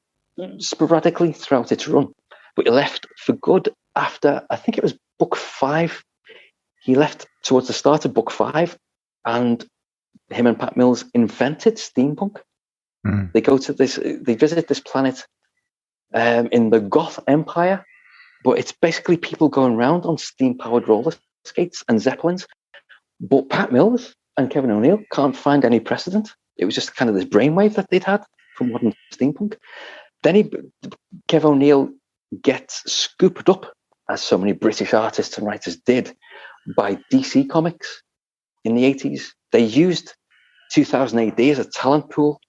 sporadically throughout its run, but he left for good after, I think it was book 5. He left towards the start of book 5, and him and Pat Mills invented steampunk. They go to they visit this planet in the Goth Empire, but it's basically people going around on steam-powered roller skates and zeppelins. But Pat Mills and Kevin O'Neill can't find any precedent. It was just kind of this brainwave that they'd had from modern steampunk. Then Kev O'Neill gets scooped up, as so many British artists and writers did, by DC Comics in the 80s. They used 2000 AD as a talent pool.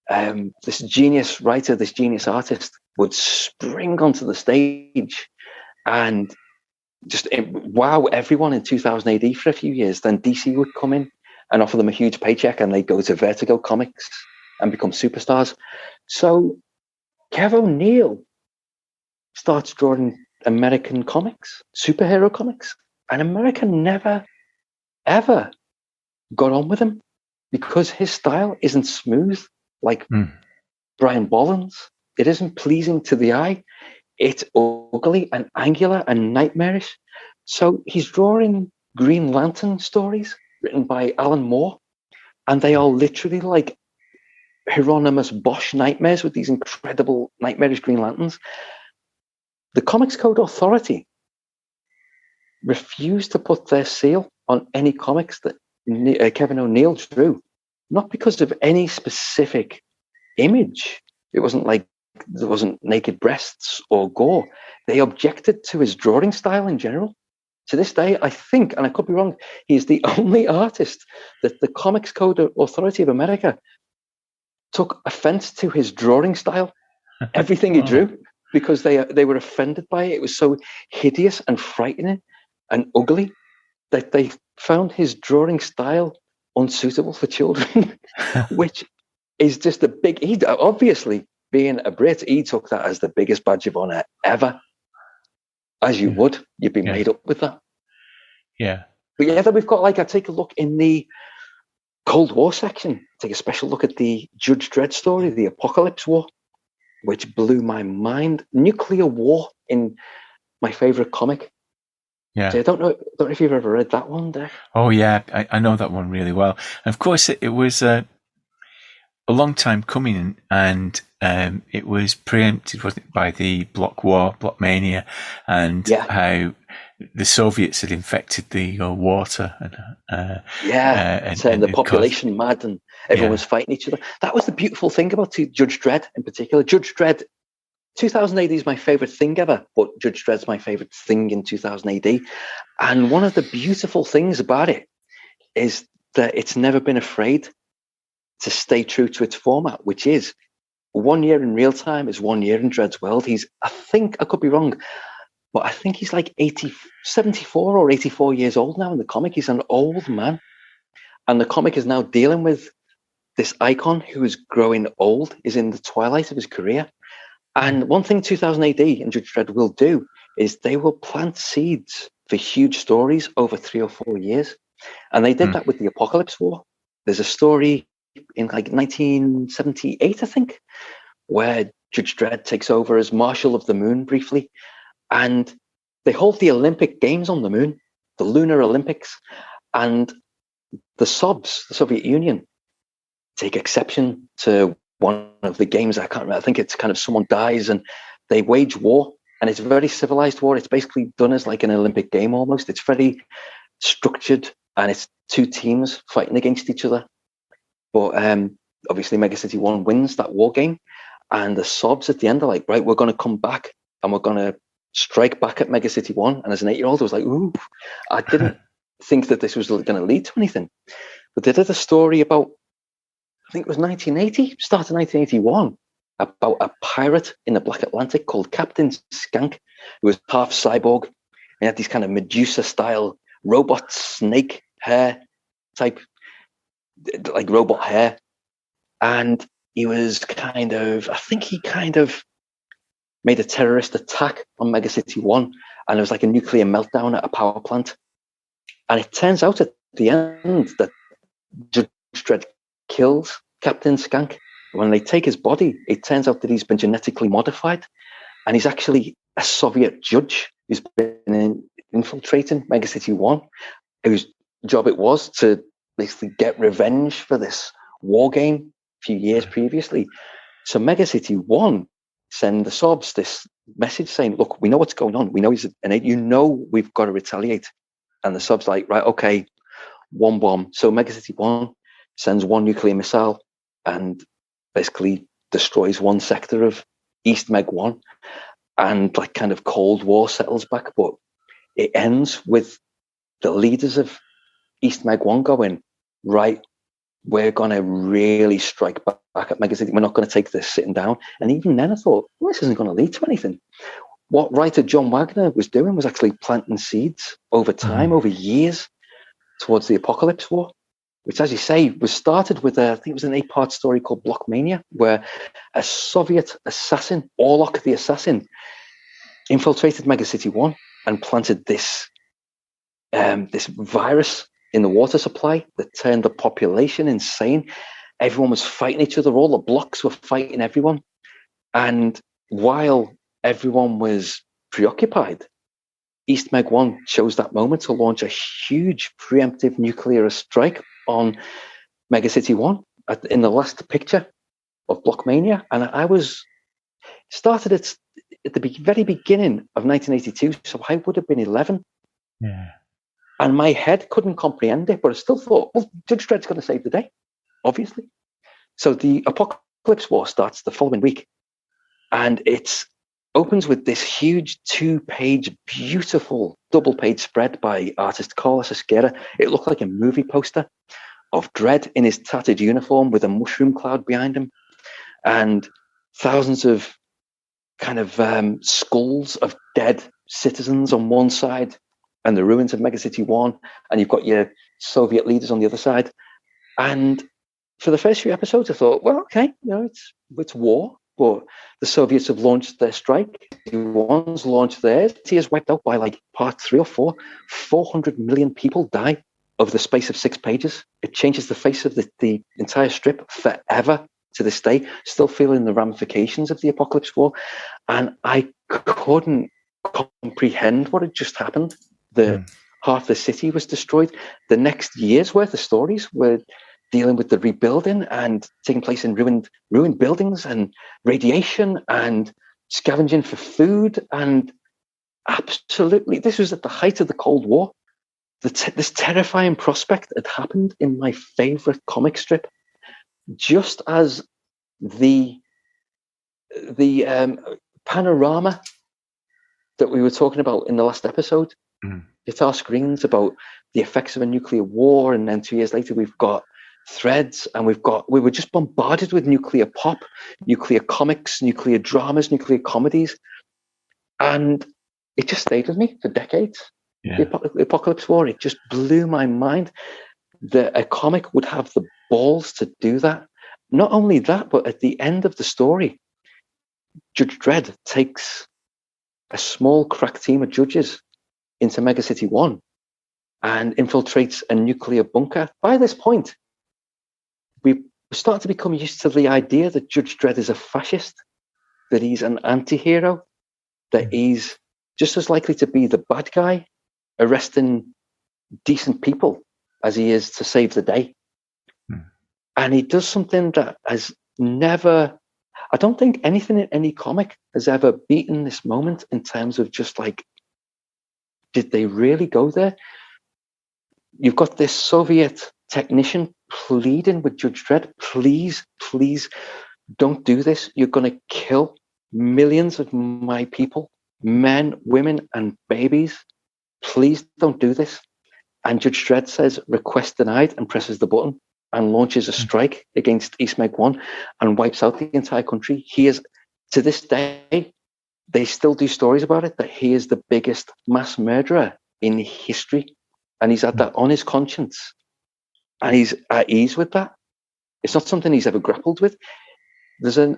This genius writer, this genius artist would spring onto the stage and just wow everyone in 2000 AD for a few years. Then DC would come in and offer them a huge paycheck, and they'd go to Vertigo Comics and become superstars. So Kev O'Neill starts drawing American comics, superhero comics, and America never, ever got on with him because his style isn't smooth like Brian Bolland's. It isn't pleasing to the eye. It's ugly and angular and nightmarish. So he's drawing Green Lantern stories written by Alan Moore, and they are literally like Hieronymus Bosch nightmares with these incredible nightmarish Green Lanterns. The Comics Code Authority refused to put their seal on any comics that Kevin O'Neill drew, not because of any specific image. It wasn't like there wasn't naked breasts or gore. They objected to his drawing style in general. To this day, I think, and I could be wrong, he is the only artist that the Comics Code Authority of America took offense to his drawing style, everything he drew, because they were offended by it. It was so hideous and frightening and ugly that they found his drawing style unsuitable for children, which is just a big, obviously, being a Brit, he took that as the biggest badge of honor ever. As you would, you'd be made up with that. Yeah. But yeah, then we've got, like, I take a look in the Cold War section, take a special look at the Judge Dredd story, the Apocalypse War, which blew my mind. Nuclear war in my favorite comic. Yeah. So I don't know if you've ever read that one, Dave. Oh yeah, I know that one really well. And of course, it was a long time coming, and it was preempted, wasn't it, by the Block Mania, and how the Soviets had infected the water, and the population mad, and everyone was fighting each other. That was the beautiful thing about Judge Dredd in particular. Judge Dredd, 2000 AD is my favorite thing ever, but Judge Dredd's my favorite thing in 2000 AD. And one of the beautiful things about it is that it's never been afraid to stay true to its format, which is 1 year in real time is 1 year in Dredd's world. I think, I could be wrong, but I think he's like 74 or 84 years old now in the comic. He's an old man. And the comic is now dealing with this icon who is growing old, is in the twilight of his career. And one thing 2000 AD and Judge Dredd will do is they will plant seeds for huge stories over 3 or 4 years. And they did that with the Apocalypse War. There's a story in like 1978, I think, where Judge Dredd takes over as Marshal of the Moon briefly. And they hold the Olympic Games on the moon, the Lunar Olympics. And the SOBs, the Soviet Union, take exception to one of the games. I can't remember. I think it's kind of someone dies and they wage war. And it's a very civilized war. It's basically done as like an Olympic game almost. It's very structured, and it's two teams fighting against each other. But obviously Mega City 1 wins that war game. And the SOBs at the end are like, right, we're going to come back and we're going to strike back at Mega City 1. And as an 8-year-old, I was like, ooh, I didn't think that this was going to lead to anything. But they did a story about, I think it was 1980, start of 1981, about a pirate in the Black Atlantic called Captain Skank, who was half cyborg. He had these kind of Medusa-style robot snake hair type, like robot hair. And he was kind of, I think he kind of made a terrorist attack on Mega City 1, and it was like a nuclear meltdown at a power plant. And it turns out at the end that Judge Dredd kills Captain Skank. When they take his body, it turns out that he's been genetically modified, and he's actually a Soviet judge who's been infiltrating Mega City 1, whose job it was to basically get revenge for this war game a few years previously. So Mega City 1 send the SOBs this message saying, look, we know what's going on. We know he's an 8. You know we've got to retaliate. And the SOBs like, right, okay, one bomb. So Mega City 1 sends one nuclear missile and basically destroys one sector of East Meg 1. And like kind of Cold War settles back. But it ends with the leaders of East Meg 1 going, right, we're going to really strike back at Mega City. We're not going to take this sitting down. And even then I thought, well, this isn't going to lead to anything. what writer John Wagner was doing was actually planting seeds over time, over years, towards the Apocalypse War, which, as you say, was started with I think it was an 8-part story called Blockmania, where a Soviet assassin, Orlok the Assassin, infiltrated Megacity 1 and planted this this virus in the water supply that turned the population insane. Everyone was fighting each other. All the blocks were fighting everyone. And while everyone was preoccupied, East Meg 1 chose that moment to launch a huge preemptive nuclear strike on Megacity 1 in the last picture of Blockmania. And I started at the very beginning of 1982, so I would have been 11. Yeah. And my head couldn't comprehend it, but I still thought, well, Judge Dredd's going to save the day, obviously. So the Apocalypse War starts the following week. And it opens with this huge 2-page, beautiful double-page spread by artist Carlos Esquerra. It looked like a movie poster of Dredd in his tattered uniform with a mushroom cloud behind him. And thousands of kind of skulls of dead citizens on one side and the ruins of Megacity 1, and you've got your Soviet leaders on the other side. And for the first few episodes, I thought, well, okay, it's war, but the Soviets have launched their strike. The ones launched theirs. It is wiped out by like part 3 or 4. 400 million people die over the space of 6 pages. It changes the face of the entire strip forever to this day, still feeling the ramifications of the Apocalypse War. And I couldn't comprehend what had just happened. Half the city was destroyed. The next year's worth of stories were dealing with the rebuilding and taking place in ruined buildings and radiation and scavenging for food. And absolutely, this was at the height of the Cold War. This terrifying prospect had happened in my favorite comic strip, just as the panorama that we were talking about in the last episode hit our screens about the effects of a nuclear war. And then 2 years later, we've got Threads, and we were just bombarded with nuclear pop, nuclear comics, nuclear dramas, nuclear comedies. And it just stayed with me for decades. Yeah. The Apocalypse War, it just blew my mind that a comic would have the balls to do that. Not only that, but at the end of the story, Judge Dredd takes a small crack team of judges into Megacity 1 and infiltrates a nuclear bunker. By this point, we start to become used to the idea that Judge Dredd is a fascist, that he's an anti-hero, that he's just as likely to be the bad guy arresting decent people as he is to save the day. And he does something that has never, I don't think anything in any comic has ever beaten this moment in terms of just like, did they really go there? You've got this Soviet technician pleading with Judge Dredd, please don't do this. You're going to kill millions of my people, men, women, and babies. Please don't do this. And Judge Dredd says, request denied, and presses the button and launches a strike against East Meg 1 and wipes out the entire country. He is, to this day, they still do stories about it, that he is the biggest mass murderer in history. And he's had that on his conscience. And he's at ease with that. It's not something he's ever grappled with. There's an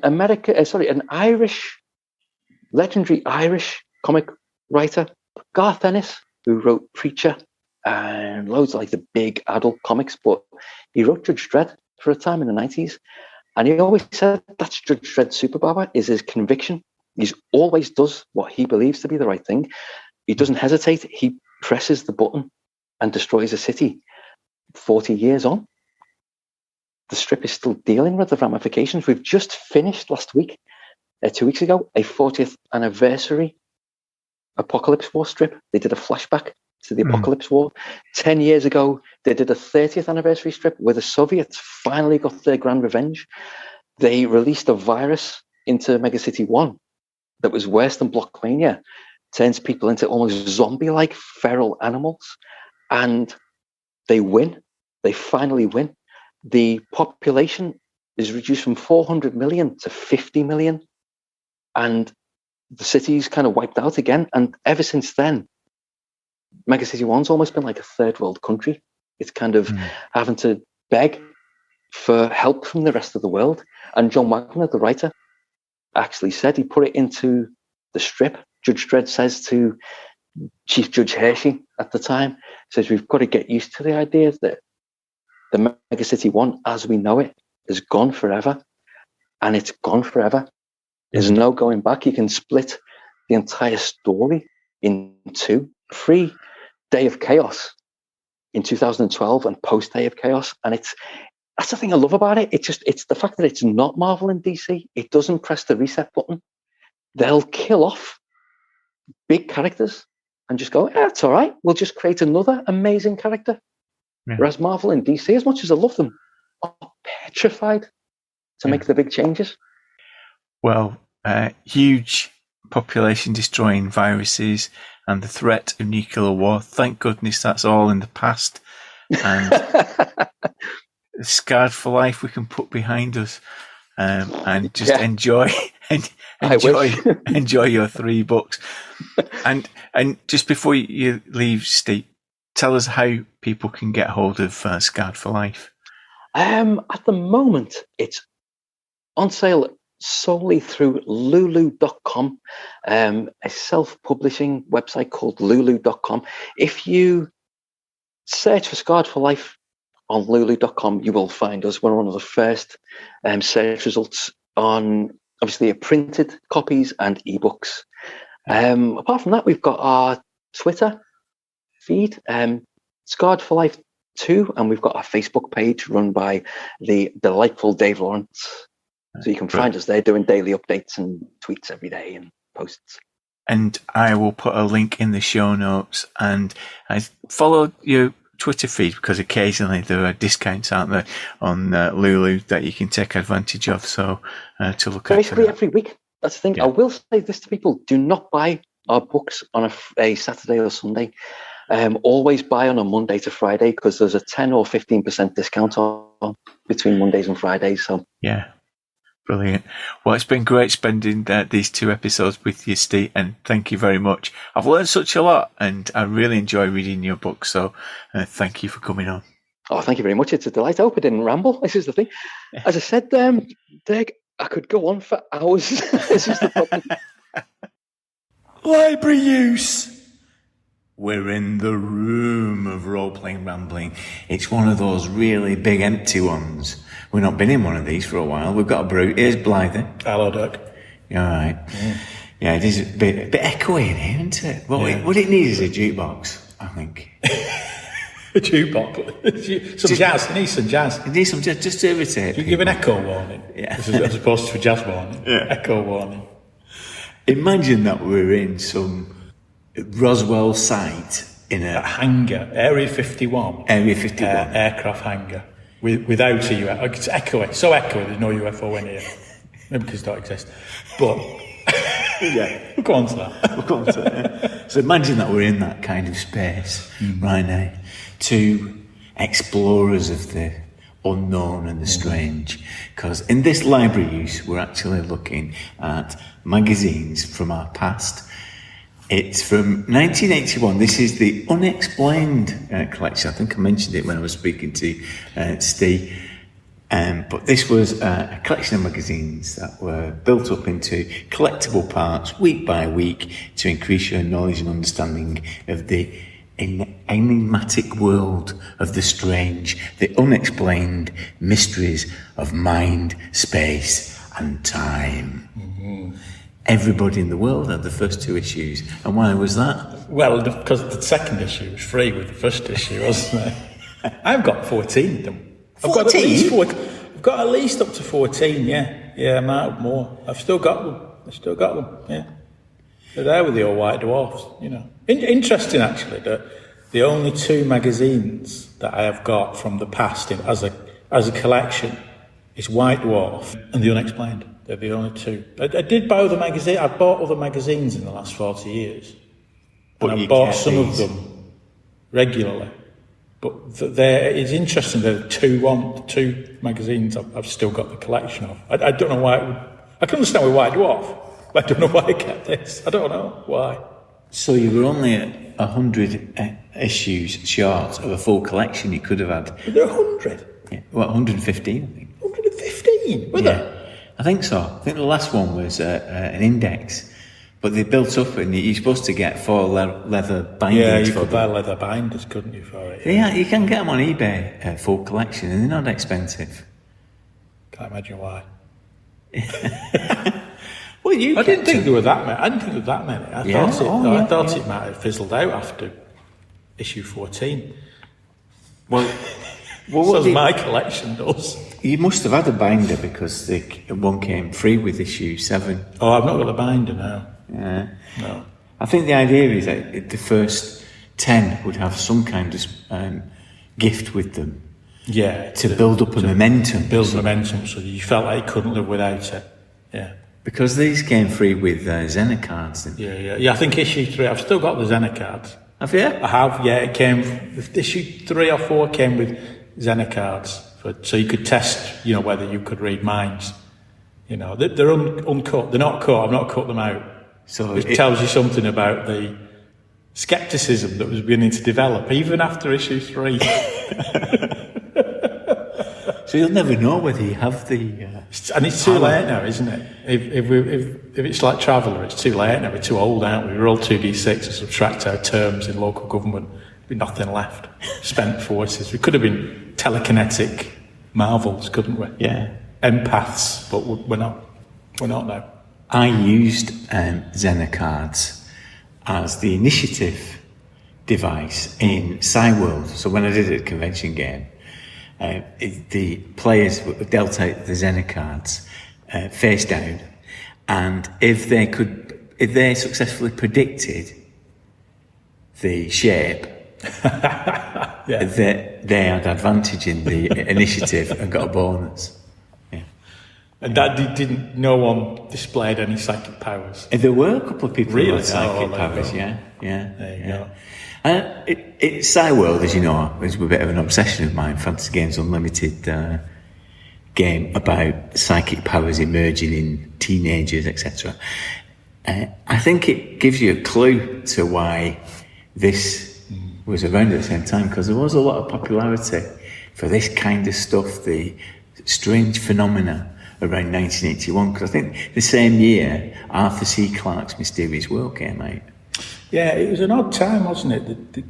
legendary Irish comic writer, Garth Ennis, who wrote Preacher and loads of like the big adult comics, but he wrote Judge Dredd for a time in the 90s. And he always said that's Judge Dredd's superpower, is his conviction. He always does what he believes to be the right thing. He doesn't hesitate. He presses the button and destroys a city. 40 years on, the strip is still dealing with the ramifications. We've just finished last week, 2 weeks ago, a 40th anniversary Apocalypse War strip. They did a flashback to the Apocalypse War. 10 years ago, they did a 30th anniversary strip where the Soviets finally got their grand revenge. They released a virus into Megacity 1 that was worse than Blockmania, turns people into almost zombie-like feral animals, and they win. They finally win. The population is reduced from 400 million to 50 million, and the city's kind of wiped out again. And ever since then, Mega City 1's almost been like a third world country. It's kind of having to beg for help from the rest of the world. And John Wagner, the writer, actually said, he put it into the strip. Judge Dredd says to Chief Judge Hershey at the time, says, we've got to get used to the idea that the Mega City 1, as we know it, is gone forever. And it's gone forever. There's no going back. You can split the entire story in two. Pre-Day of Chaos in 2012 and post-Day of Chaos. And that's the thing I love about it. It's the fact that it's not Marvel and DC. It doesn't press the reset button. They'll kill off big characters and just go, it's all right. We'll just create another amazing character. Yeah. Whereas Marvel and DC, as much as I love them, are petrified to make the big changes. Well, huge population-destroying viruses and the threat of nuclear war. Thank goodness that's all in the past. And Scarred for Life we can put behind us and just enjoy your 3 books. And just before you leave, Steve, tell us how people can get hold of Scarred for Life. At the moment, it's on sale solely through lulu.com, a self-publishing website called lulu.com. If you search for Scarred for Life on lulu.com, you will find us. We're one of the first search results on, obviously, printed copies and ebooks. Apart from that, we've got our Twitter feed, Scarred for Life 2, and we've got our Facebook page run by the delightful Dave Lawrence. So you can find us there doing daily updates and tweets every day and posts. And I will put a link in the show notes. And I follow your Twitter feed because occasionally there are discounts, aren't there, on Lulu that you can take advantage of. So to look at basically every week. That's the thing. Yeah. I will say this to people: do not buy our books on a Saturday or Sunday. Always buy on a Monday to Friday because there's a 10 or 15% discount on between Mondays and Fridays. So yeah. Brilliant. Well, it's been great spending these 2 episodes with you, Steve, and thank you very much. I've learned such a lot, and I really enjoy reading your book, so thank you for coming on. Oh, thank you very much. It's a delight. I hope I didn't ramble. This is the thing. As I said, Derek, I could go on for hours. This is the problem. Library use. We're in the room of role-playing rambling. It's one of those really big empty ones. We've not been in one of these for a while. We've got a brew. Here's Blythy. Hello, Doug. You all right? Yeah, it is a bit echoey in here, isn't it? Well, what it needs is a jukebox, I think. A jukebox? Some jazz. It needs some jazz. It needs some jazz, just to irritate people. You give an echo warning. Yeah. As opposed to a jazz warning. Yeah. Echo warning. Imagine that we're in some Roswell site in a hangar, Area 51. Area 51. Aircraft hangar. Without a UFO. It's echoey. So echoey, there's no UFO in here. Maybe because it don't exist. But, yeah. We'll go on to that. We'll go on to that, yeah. So imagine that we're in that kind of space right now. 2 explorers of the unknown and the strange. Because in this library use, we're actually looking at magazines from our past. It's from 1981. This is the Unexplained collection. I think I mentioned it when I was speaking to Steve. But this was a collection of magazines that were built up into collectible parts week by week to increase your knowledge and understanding of the enigmatic world of the strange, the unexplained mysteries of mind, space and time. Mm-hmm. Everybody in the world had the first 2 issues. And why was that? Well, because the second issue was free with the first issue, wasn't it? I've got 14 of them. 14? I've got at least up to 14, yeah. Yeah, I might have more. I've still got them, yeah. They're there with the old White Dwarfs, you know. Interesting, actually, that the only 2 magazines that I have got from the past as a collection is White Dwarf and The Unexplained. They're the only 2. I did buy other magazines. I've bought other magazines in the last 40 years. But I've bought some of them regularly. But it's interesting that 2 magazines I've still got the collection of. I don't know why I can understand with White Dwarf. I don't know why I kept this. I don't know why. So you were only 100 issues short of a full collection you could have had. Were there 100? Yeah, well, 115, I think. 115? Were there? I think so. I think the last one was an index. But they built up, and you're supposed to get 4 leather bindings. Yeah, you for could them. buy leather binders, couldn't you, for it? Yeah, you can get them on eBay, full collection, and they're not expensive. Can't imagine why. Well, I didn't think there were that many. I didn't think there were that many. I thought it might have fizzled out after issue 14. Well, so my collection does. You must have had a binder because one came free with issue 7. Oh, I've not got a binder now. Yeah. No. I think the idea is that the first 10 would have some kind of gift with them. Yeah. To build up a momentum. Build momentum so you felt like you couldn't live without it. Yeah. Because these came free with Xena cards. Yeah, I think issue 3, I've still got the Xena cards. Have you? I have, yeah. It came, issue 3 or 4 came with Xena cards. So you could test, whether you could read minds. They're uncut. They're not cut. I've not cut them out. So it tells you something about the scepticism that was beginning to develop, even after issue 3. So you'll never know whether you have the... and it's too late now, isn't it? If it's like Traveller, it's too late now. We're too old, aren't we? We roll 2d6 and subtract our terms in local government. There'd be nothing left. Spent forces. We could have been telekinetic marvels, couldn't we? Yeah. Empaths, but we're not. We're not now. I used Xena cards as the initiative device in Cyworld. So when I did a convention game, the players were dealt out the Xena cards face down, and if they successfully predicted the shape, they had advantage in the initiative and got a bonus. Yeah. And that no one displayed any psychic powers. There were a couple of people who really had psychic powers. Yeah. There you go. Cyworld, as you know, is a bit of an obsession of mine. Fantasy Games Unlimited game about psychic powers emerging in teenagers, etc. I think it gives you a clue to why this was around at the same time, because there was a lot of popularity for this kind of stuff, the strange phenomena around 1981, because I think the same year Arthur C. Clarke's Mysterious World came out. Yeah, it was an odd time, wasn't it?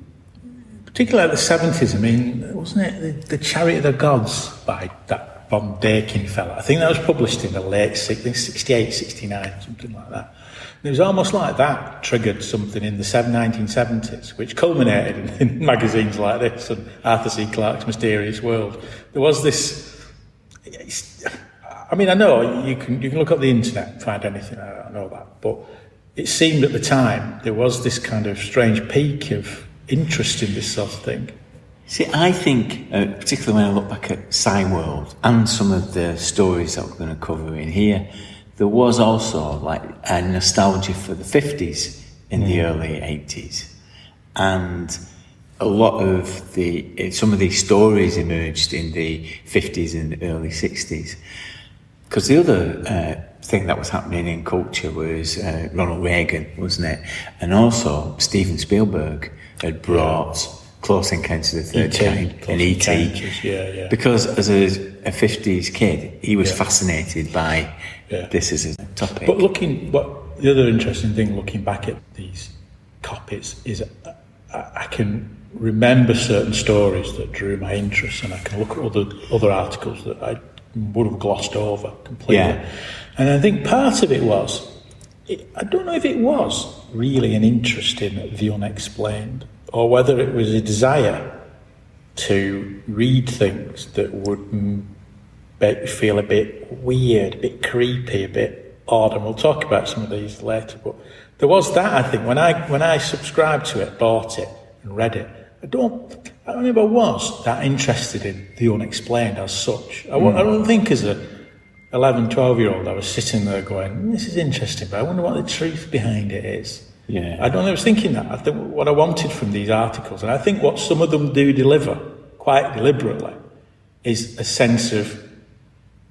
Particularly the 70s, I mean, wasn't it the Chariot of the Gods by that Von Dakin fella? I think that was published in the late 68, 69, something like that. And it was almost like that triggered something in the 1970s, which culminated in magazines like this and Arthur C. Clarke's Mysterious World. There was this... I mean, I know you can look up the internet and find anything, I know that, but it seemed at the time there was this kind of strange peak of interest in this sort of thing. See, I think, particularly when I look back at Cyworld and some of the stories that we're going to cover in here, there was also like a nostalgia for the 50s in the early 80s. And a lot of some of these stories emerged in the 50s and early 60s. Because the other thing that was happening in culture was Ronald Reagan, wasn't it? And also Steven Spielberg had brought Close Encounters of the Third Kind and E.T. Because as a 50s kid, he was fascinated by this as a topic. But the other interesting thing looking back at these copies is I can remember certain stories that drew my interest, and I can look at other articles that I would have glossed over completely. Yeah. And I think part of it was, I don't know if it was really an interest in the unexplained, or whether it was a desire to read things that would make you feel a bit weird, a bit creepy, a bit odd. And we'll talk about some of these later. But there was that, I think, when I subscribed to it, bought it and read it, I don't think I was that interested in the unexplained as such. I don't think as a 11, 12-year-old I was sitting there going, this is interesting, but I wonder what the truth behind it is. Yeah. I don't know, I was thinking that. I think what I wanted from these articles, and I think what some of them do deliver, quite deliberately, is a sense of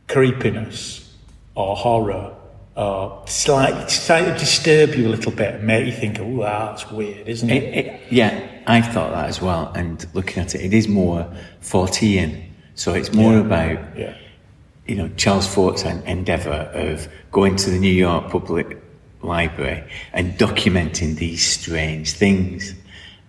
creepiness or horror or slightly disturb you a little bit and make you think, oh, that's weird, isn't it? Yeah, I thought that as well. And looking at it, it is more Fortean. So it's more about, Charles Fort's endeavour of going to the New York Public Library and documenting these strange things,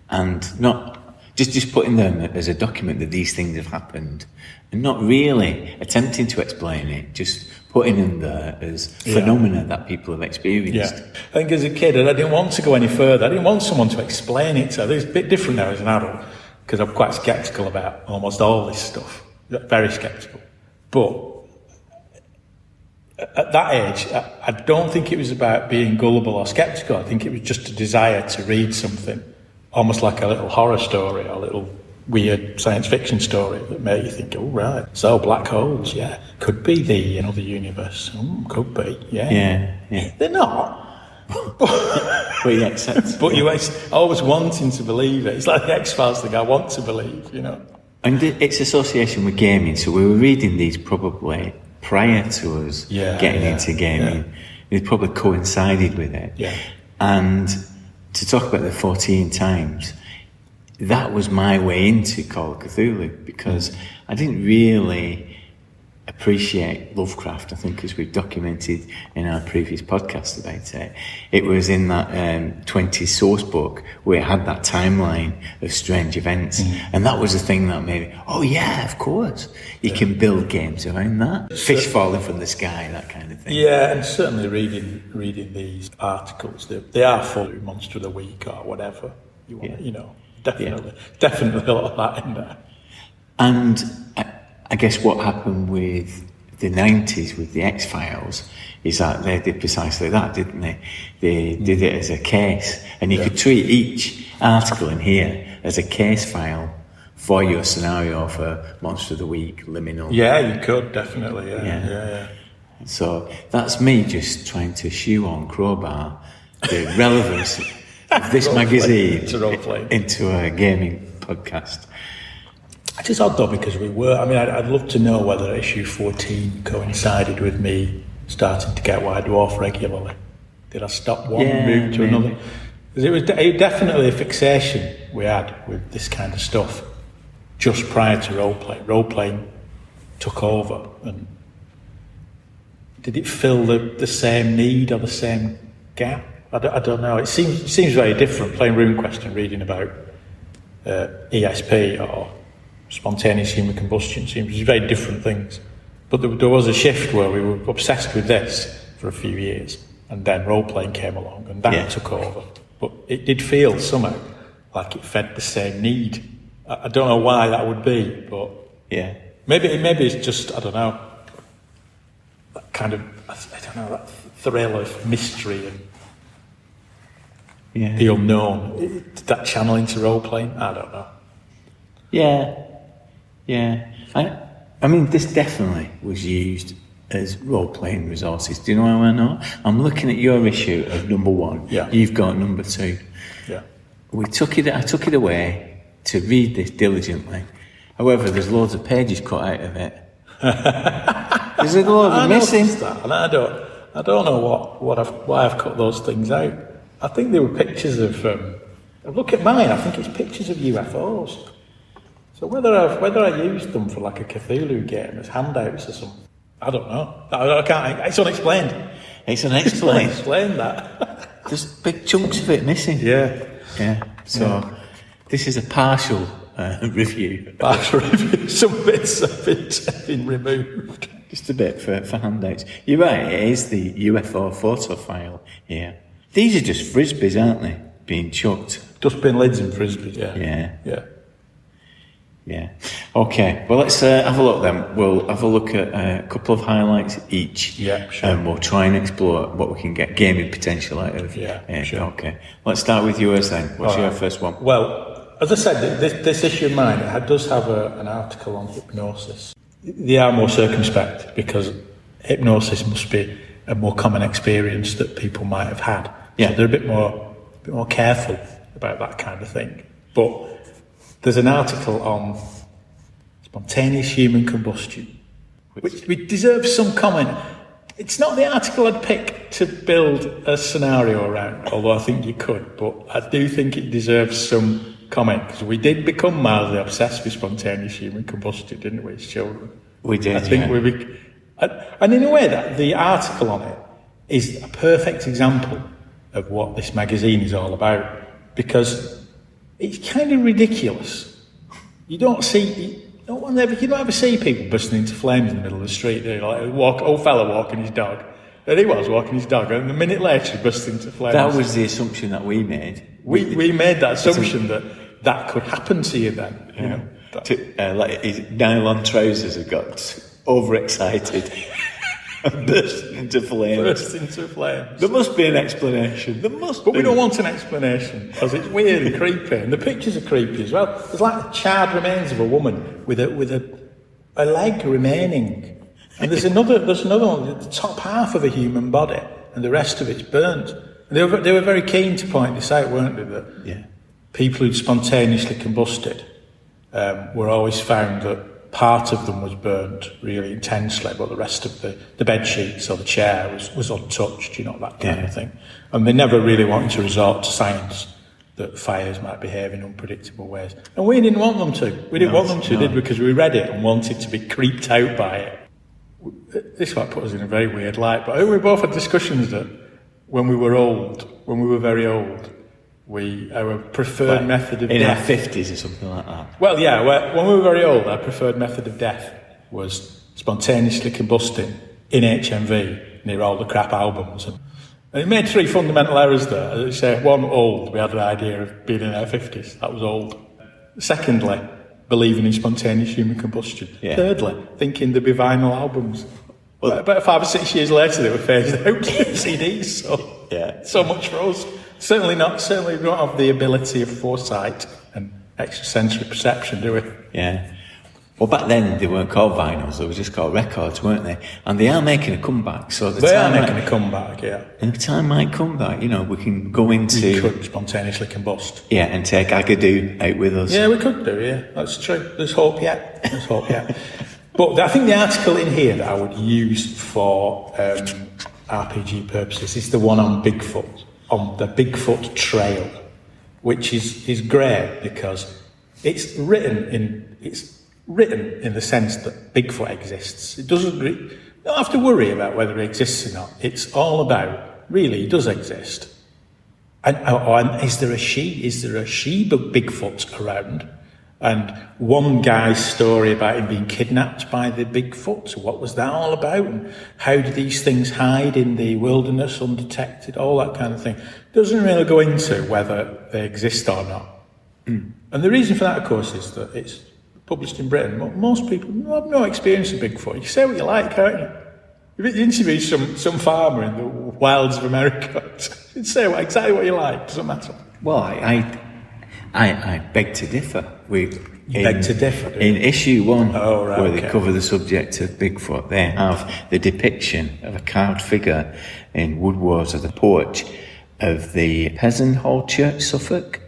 and not just putting them as a document that these things have happened, and not really attempting to explain it, just putting them there as phenomena that people have experienced. Yeah. I think as a kid, I didn't want to go any further. I didn't want someone to explain it. So it's a bit different now as an adult, because I'm quite sceptical about almost all this stuff. Very sceptical. But at that age, I don't think it was about being gullible or sceptical. I think it was just a desire to read something, almost like a little horror story or a little weird science fiction story that made you think, oh, right, so black holes, could be the another universe. Could be, Yeah. They're not. But you accept. But you're always wanting to believe it. It's like the X-Files thing, I want to believe, And its association with gaming, so we were reading these probably prior to us getting into gaming. It probably coincided with it. Yeah. And to talk about the 14 times, that was my way into Call of Cthulhu, because I didn't really appreciate Lovecraft. I think, as we've documented in our previous podcast about it, it was in that 20s source book where it had that timeline of strange events, and that was the thing that made me, oh yeah, of course, you can build games around that. Fish falling from the sky, that kind of thing. Yeah, and certainly reading these articles, they are full of Monster of the Week or whatever you want, definitely a lot of that in there. And I guess what happened with the 90s with the X-Files is that they did precisely that, didn't they? They did it as a case, and you could treat each article in here as a case file for your scenario for Monster of the Week, Liminal. Yeah, you could, definitely, yeah. So that's me just trying to shoehorn crowbar the relevance of this magazine into a gaming podcast. It is odd though, because I'd love to know whether issue 14 coincided with me starting to get White Dwarf regularly. Did I stop one and move to another? Because it was definitely a fixation we had with this kind of stuff just prior to role-playing. Role-playing took over, and did it fill the same need or the same gap? I don't know. It seems very different, playing RuneQuest and reading about ESP or spontaneous human combustion. Seems very different things. But there was a shift where we were obsessed with this for a few years, and then role-playing came along, and that took over. But it did feel somehow like it fed the same need. I don't know why that would be, but maybe it's just, I don't know, that kind of, that thrill of mystery and the unknown. Did that channel into role-playing? I don't know. Yeah. I mean, this definitely was used as role-playing resources. Do you know how I know? I'm looking at your issue of number 1. Yeah. You've got number 2. Yeah. I took it away to read this diligently. However, there's loads of pages cut out of it. There's a load missing. That, and I don't know why I've cut those things out. I think they were pictures of. Look at mine. I think it's pictures of UFOs. So whether I used them for like a Cthulhu game as handouts or something, I don't know. I can't. It's unexplained. It's unexplained. Explain that. There's big chunks of it missing. Yeah. So this is a partial review. Partial review. Some bits have been removed. Just a bit for handouts. You're right. It is the UFO photo file here. These are just frisbees, aren't they? Being chucked. Dustbin lids and frisbees. Yeah. Okay. Well, let's have a look then. We'll have a look at a couple of highlights each. Yeah, sure. And we'll try and explore what we can get gaming potential out of. Yeah, sure. Okay. Let's start with yours then. What's your first one? Well, as I said, this issue of mine, it does have an article on hypnosis. They are more circumspect because hypnosis must be a more common experience that people might have had. Yeah. So they're a bit more careful about that kind of thing. But there's an article on spontaneous human combustion, which deserves some comment. It's not the article I'd pick to build a scenario around, although I think you could, but I do think it deserves some comment, because we did become mildly obsessed with spontaneous human combustion, didn't we, as children? We did, I think and in a way, that the article on it is a perfect example of what this magazine is all about, because it's kind of ridiculous. You don't ever see people bursting into flames in the middle of the street. They're like old fella walking his dog. And he was walking his dog, and a minute later he burst into flames. That was the assumption that we made. We made that assumption that could happen to you then. You know? Like his nylon trousers had got overexcited and burst into flames. There must be an explanation. But we don't want an explanation, because it's weird and creepy, and the pictures are creepy as well. There's like the charred remains of a woman with a leg remaining, and there's another one, the top half of a human body, and the rest of it's burnt. And they were very keen to point this out, weren't they? That people who'd spontaneously combusted were always found that part of them was burnt really intensely, but the rest of the bed sheets or the chair was untouched, that kind of thing. And they never really wanted to resort to science that fires might behave in unpredictable ways. And we didn't want them to. We didn't want them to, did we? Because we read it and wanted to be creeped out by it. This might put us in a very weird light, but I think we both had discussions that when we were very old, our preferred method of in death... our 50s or something like that. Well, yeah, when we were very old, our preferred method of death was spontaneously combusting in HMV near all the crap albums. And it made three fundamental errors there. As I say, one, old. We had an idea of being in our 50s. That was old. Secondly, believing in spontaneous human combustion. Yeah. Thirdly, thinking there'd be vinyl albums. Well, about 5 or 6 years later, they were phased out CDs. So much for us. Certainly not have the ability of foresight and extrasensory perception, do we? Yeah. Well, back then they weren't called vinyls; they were just called records, weren't they? And they are making a comeback. So they are making a comeback, yeah. And the time might come back. We can go into. We could spontaneously combust. Yeah, and take Agadoo out with us. Yeah, we could do. Yeah, that's true. There's hope yet. But I think the article in here that I would use for RPG purposes is the one on Bigfoot. On the Bigfoot Trail, which is great because it's written in the sense that Bigfoot exists. It doesn't. You don't have to worry about whether it exists or not. It's all about really he does exist. And is there a she? Is there a she Bigfoot around? And one guy's story about him being kidnapped by the Bigfoot. What was that all about? And how do these things hide in the wilderness undetected? All that kind of thing. Doesn't really go into whether they exist or not. And the reason for that, of course, is that it's published in Britain. Most people have no experience of Bigfoot. You can say what you like, can't you? If you interview some farmer in the wilds of America, you can say exactly what you like. Doesn't matter. Well, I beg to differ. In issue 1, where they cover the subject of Bigfoot, they have the depiction of a carved figure in woodwork of the porch of the Peasant Hall Church, Suffolk,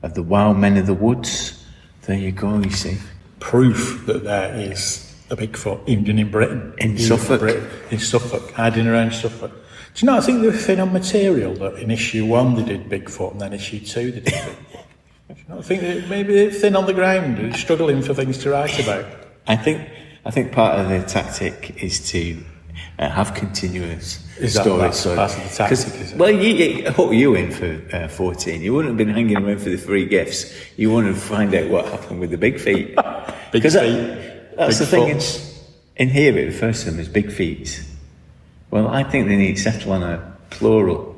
of the Wild Men of the Woods. There you go, you see. Proof that there is a Bigfoot even in Britain. In Suffolk, hiding around Suffolk. Do you know, I think they were thin on material that in issue 1 they did Bigfoot and then issue 2 they did Bigfoot. I think that maybe they're thin on the ground and struggling for things to write about. I think part of the tactic is to have continuous stories. That's part of the tactic, is it? Well, you hook you in for 14. You wouldn't have been hanging around for the free gifts. You want to find out what happened with the big feet. Big feet. That's the thing. In here, it refers to them as big feet. Well, I think they need to settle on a plural.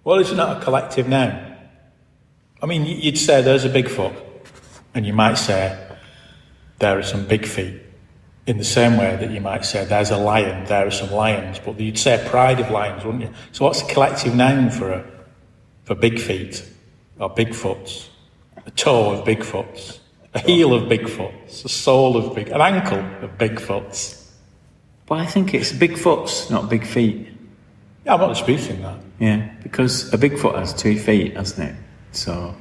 Well, it's not a collective noun. I mean, you'd say there's a Bigfoot, and you might say there are some big feet, in the same way that you might say there's a lion, there are some lions, but you'd say a pride of lions, wouldn't you? So what's a collective noun for big feet, or Bigfoots? A toe of Bigfoots, a heel of Bigfoots, a sole of an ankle of Bigfoots. But I think it's Bigfoots, not big feet. Yeah, I'm not disputing that. Yeah, because a Bigfoot has 2 feet, hasn't it? So,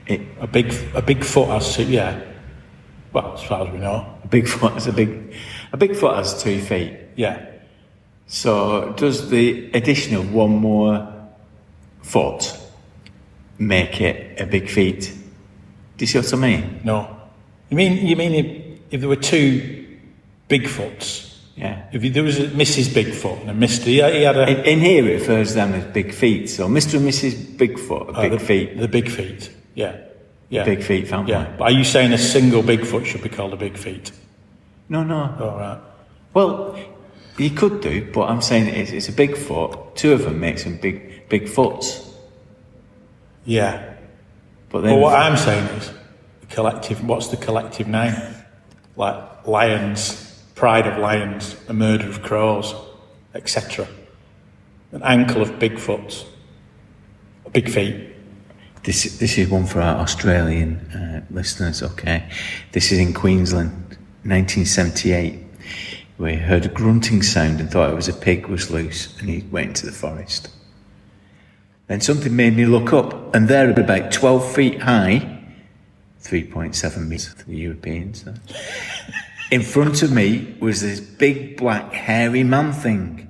a big foot has 2. Yeah. Well, as far as we know, a Bigfoot has 2 feet. Yeah. So does the addition of one more foot make it a big feat? Do you see what I mean? No. You mean if there were two Bigfoots? Yeah. If there was a Mrs. Bigfoot and a Mr. He had a... In here it refers to them as big feet. So Mr. and Mrs. Bigfoot are big feet. The big feet, yeah. Big feet family. Yeah. But are you saying a single Bigfoot should be called a big feet? No. Oh, right. Well, you could do, but I'm saying it's a big foot. Two of them makes them big foots. Yeah. But then what I'm saying is, the collective. What's the collective name? Like lions, pride of lions, a murder of crows, etc. An ankle of Bigfoots, big feet. This is one for our Australian listeners. Okay, this is in Queensland, 1978. We heard a grunting sound and thought it was a pig was loose, and he went into the forest. Then something made me look up, and there, about 12 feet high, 3.7 metres for the Europeans, in front of me was this big black hairy man thing.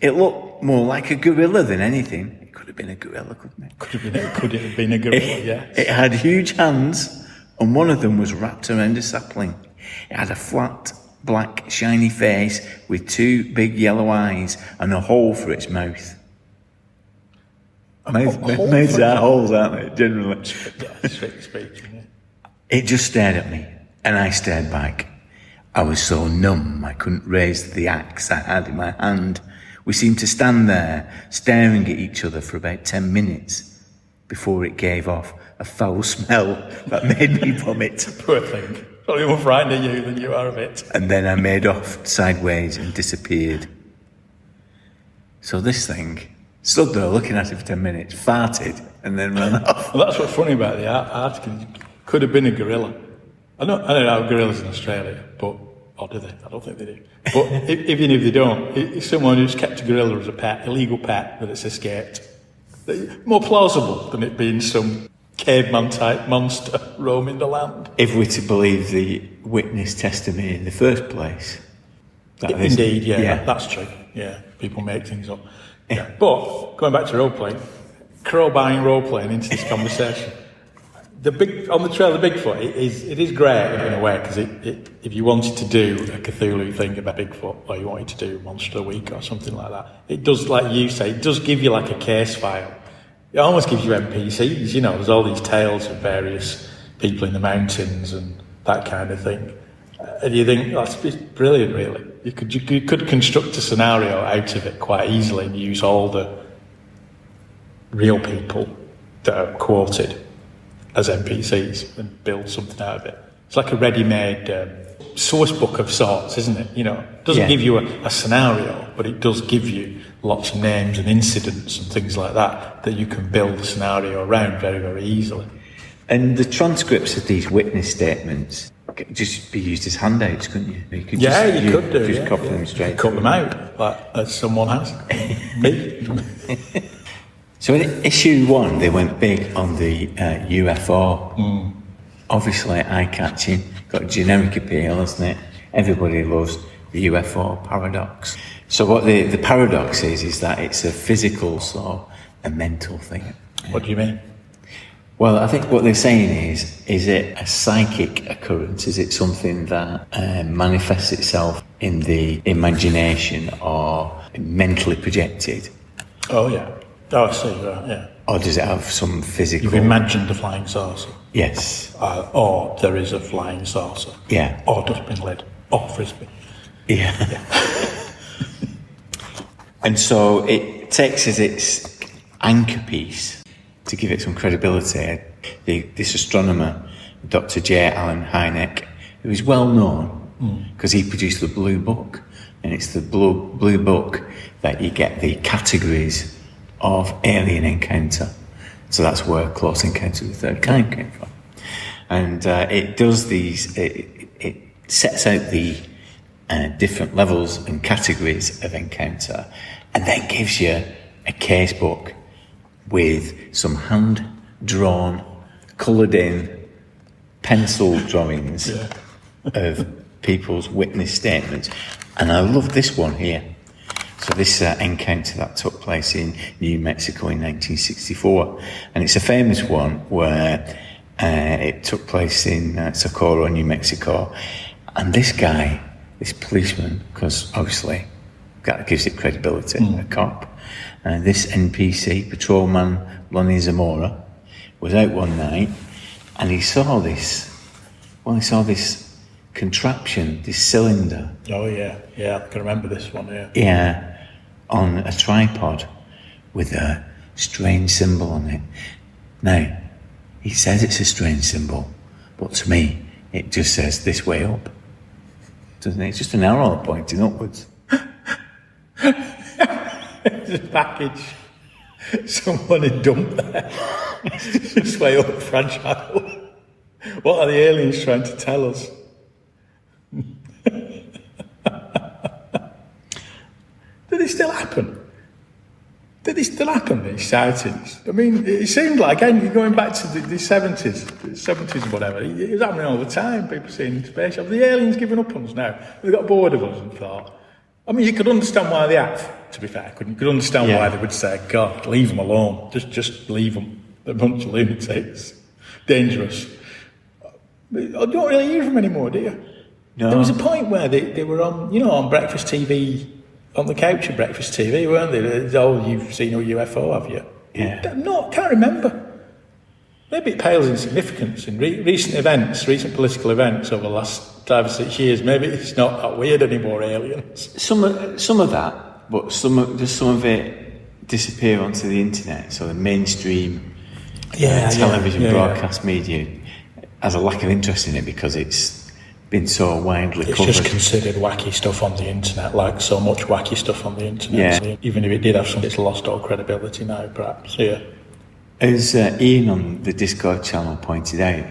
It looked more like a gorilla than anything. It could have been a gorilla, couldn't it? Could it have been a gorilla? Yes. It had huge hands, and one of them was wrapped around a sapling. It had a flat, black, shiny face with two big yellow eyes and a hole for its mouth. Mouths are holes, aren't they, generally? Yeah, strictly speaking, yeah. It just stared at me, and I stared back. I was so numb I couldn't raise the axe I had in my hand. We seemed to stand there, staring at each other for about 10 minutes before it gave off a foul smell that made me vomit. Poor thing. Probably more frightened of you than you are of it. And then I made off sideways and disappeared. So this thing stood there looking at it for 10 minutes, farted, and then ran off. Well, that's what's funny about the article. Could have been a gorilla. I don't know gorillas in Australia, but or do they? I don't think they do. But even if they don't, it's someone who's kept a gorilla as a pet, illegal pet, that it's escaped. More plausible than it being some caveman type monster roaming the land. If we're to believe the witness testimony in the first place. Indeed, yeah, that's true. Yeah, people make things up. Yeah. But going back to role playing, crowbarring role playing into this conversation. On the trail of Bigfoot, it is great in a way, because if you wanted to do a Cthulhu thing about Bigfoot, or you wanted to do Monster of the Week or something like that, it does, like you say, it does give you like a case file. It almost gives you NPCs, there's all these tales of various people in the mountains and that kind of thing. And you think, that's brilliant, really. You could construct a scenario out of it quite easily and use all the real people that are quoted as NPCs and build something out of it. It's like a ready-made source book of sorts, isn't it? It doesn't give you a scenario, but it does give you lots of names and incidents and things like that you can build a scenario around very, very easily. And the transcripts of these witness statements could just be used as handouts, couldn't you? You could just copy them straight. Cut them out, like as someone has. Me. So in issue 1, they went big on the UFO. Obviously eye-catching, got a generic appeal, hasn't it? Everybody loves the UFO paradox. So what the paradox is that it's a physical, so a mental thing. What do you mean? Well, I think what they're saying is it a psychic occurrence? Is it something that manifests itself in the imagination or mentally projected? Oh, yeah. Oh, I see, right, yeah. Or does it have some physical... You've imagined a flying saucer. Yes. Or there is a flying saucer. Yeah. Or dustbin lid. Or frisbee. Yeah. And so it takes as its anchor piece, to give it some credibility, this astronomer, Dr. J. Allen Hynek, who is well known because he produced the Blue Book, and it's the Blue Book that you get the categories of alien encounter. So that's where Close Encounter of the Third Kind came from. And it does these, it sets out the different levels and categories of encounter, and then gives you a case book with some hand-drawn, coloured-in pencil drawings of people's witness statements. And I love this one here. So this encounter that took place in New Mexico in 1964, and it's a famous one where it took place in Socorro, New Mexico, and this guy, this policeman, because obviously that gives it credibility, a cop, and this NPC, patrolman Lonnie Zamora, was out one night, and he saw this contraption, this cylinder. Oh yeah, I can remember this one. Yeah, on a tripod with a strange symbol on it. Now, he says it's a strange symbol, but to me, it just says this way up, doesn't it? It's just an arrow pointing upwards. It's a package someone had dumped there. It's this way up, fragile. What are the aliens trying to tell us? Did it still happen? These sightings? I mean, it seemed like, again, you're going back to the 70s or whatever, it was happening all the time, people seeing space. Have the aliens given up on us now? They got bored of us and thought, I mean, you could understand why they have, to be fair, couldn't you? You could understand why they would say, God, leave them alone. Just leave them. They're a bunch of lunatics. Dangerous. You don't really hear them anymore, do you? No. There was a point where they were on breakfast TV, on the couch of breakfast TV, weren't they? Oh, you've seen a UFO, have you? Yeah. No, I can't remember. Maybe it pales in significance in recent political events over the last 5 or 6 years. Maybe it's not that weird anymore, aliens. Some of that, but some of it disappear onto the internet. So the mainstream television broadcast media has a lack of interest in it because it's been so widely covered. It's just considered wacky stuff on the internet, like so much wacky stuff on the internet. Yeah. So even if it did have some, it's lost all credibility now, perhaps. Yeah. As Ian on the Discord channel pointed out,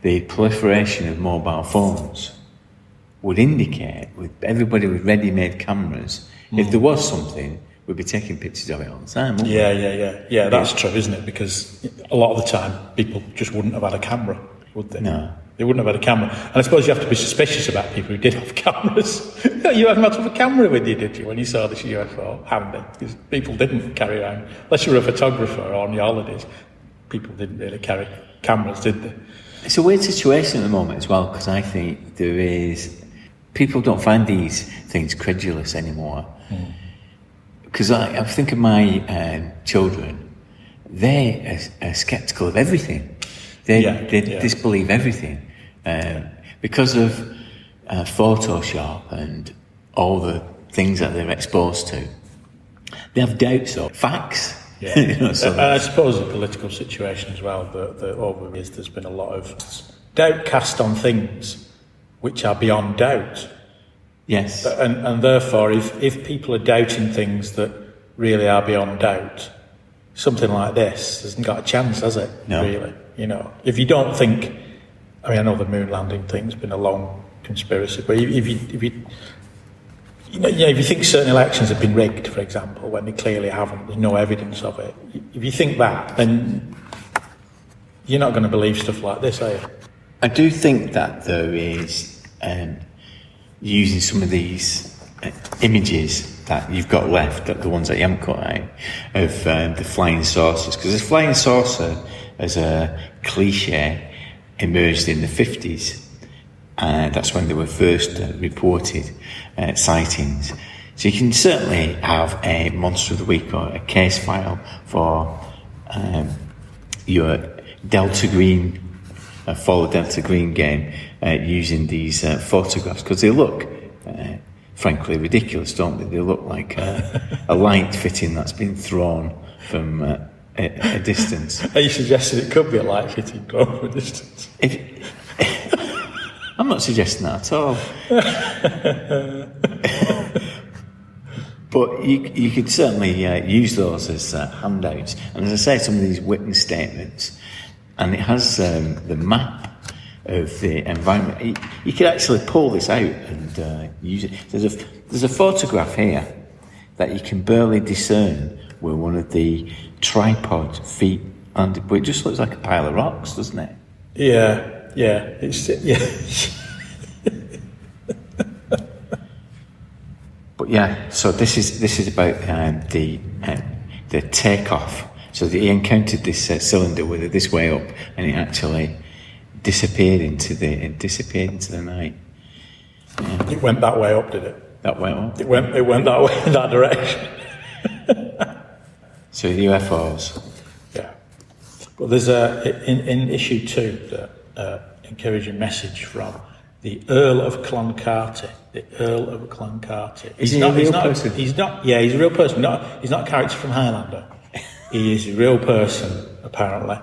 the proliferation of mobile phones would indicate, with everybody with ready-made cameras, if there was something, we'd be taking pictures of it all the time, wouldn't we? Yeah, that's true, isn't it? Because a lot of the time, people just wouldn't have had a camera, would they? No. They wouldn't have had a camera. And I suppose you have to be suspicious about people who did have cameras. You hadn't much of a camera with you, did you, when you saw this UFO handy? Because people didn't carry around, unless you were a photographer or on your holidays, people didn't really carry cameras, did they? It's a weird situation at the moment as well, because I think people don't find these things credulous anymore. Because I think of my children, they are sceptical of everything. They disbelieve everything because of Photoshop and all the things that they're exposed to. They have doubts of facts. Yeah. I suppose the political situation as well, the over the years there's been a lot of doubt cast on things which are beyond doubt. Yes. And therefore, if people are doubting things that really are beyond doubt, something like this hasn't got a chance, has it? No. Really? You know, if you don't think, I mean, I know the moon landing thing's been a long conspiracy, but if you think certain elections have been rigged, for example, when they clearly haven't, there's no evidence of it. If you think that, then you're not going to believe stuff like this, are you? I do think that there is using some of these images that you've got left, the ones that you haven't cut out, of the flying saucers, because the flying saucer as a cliche emerged in the 50s. That's when they were first reported sightings. So you can certainly have a Monster of the Week or a case file for your Delta Green, Follow Delta Green game using these photographs, because they look frankly ridiculous, don't they? They look like a light fitting that's been thrown from a distance. Are you suggesting it could be a light fitting thrown from a distance? I'm not suggesting that at all. But you could certainly use those as handouts. And as I say, some of these witness statements, and it has the map of the environment. You could actually pull this out and use it. There's a photograph here that you can barely discern where one of the tripod feet, but it just looks like a pile of rocks, doesn't it? Yeah. But yeah, so this is about the takeoff. So he encountered this cylinder with it this way up, and it actually disappeared into the night. Yeah. It went that way up, did it? That way up. It went that way, in that direction. So UFOs. Yeah. But there's in issue 2 the encouraging message from the Earl of Cloncarty. The Earl of Cloncarty. He's a real person. He's not. Yeah, he's a real person. He's not a character from Highlander. He is a real person, apparently,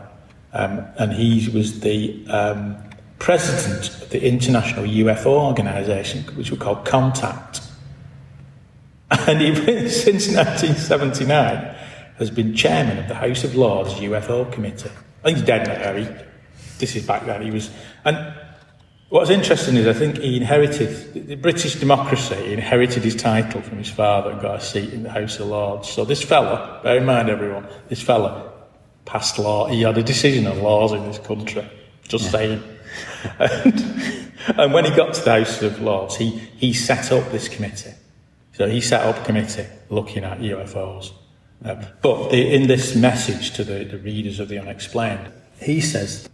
and he was the president of the International UFO Organisation, which we call Contact. And he, since 1979, has been chairman of the House of Lords UFO Committee. I think he's dead now. This is back then. He was, and what's interesting is I think he inherited the British democracy. He inherited his title from his father and got a seat in the House of Lords. So this fella, bear in mind everyone, this fella passed law. He had a decision on laws in this country. Just saying. And when he got to the House of Lords, he set up this committee. So he set up a committee looking at UFOs. But in this message to the readers of the Unexplained, he says,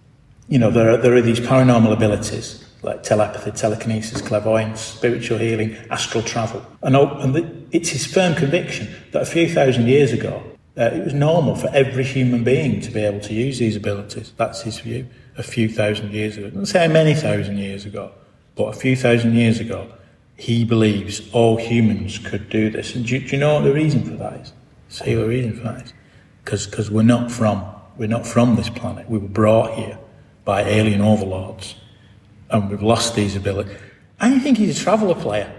you know, there are these paranormal abilities like telepathy, telekinesis, clairvoyance, spiritual healing, astral travel. And it's his firm conviction that a few thousand years ago, it was normal for every human being to be able to use these abilities. That's his view. A few thousand years ago. I don't say many thousand years ago, but a few thousand years ago, he believes all humans could do this. And do you know what the reason for that is? See what the reason for that is? Because we're not from this planet. We were brought here by alien overlords, and we've lost these abilities. I think he's a traveller player.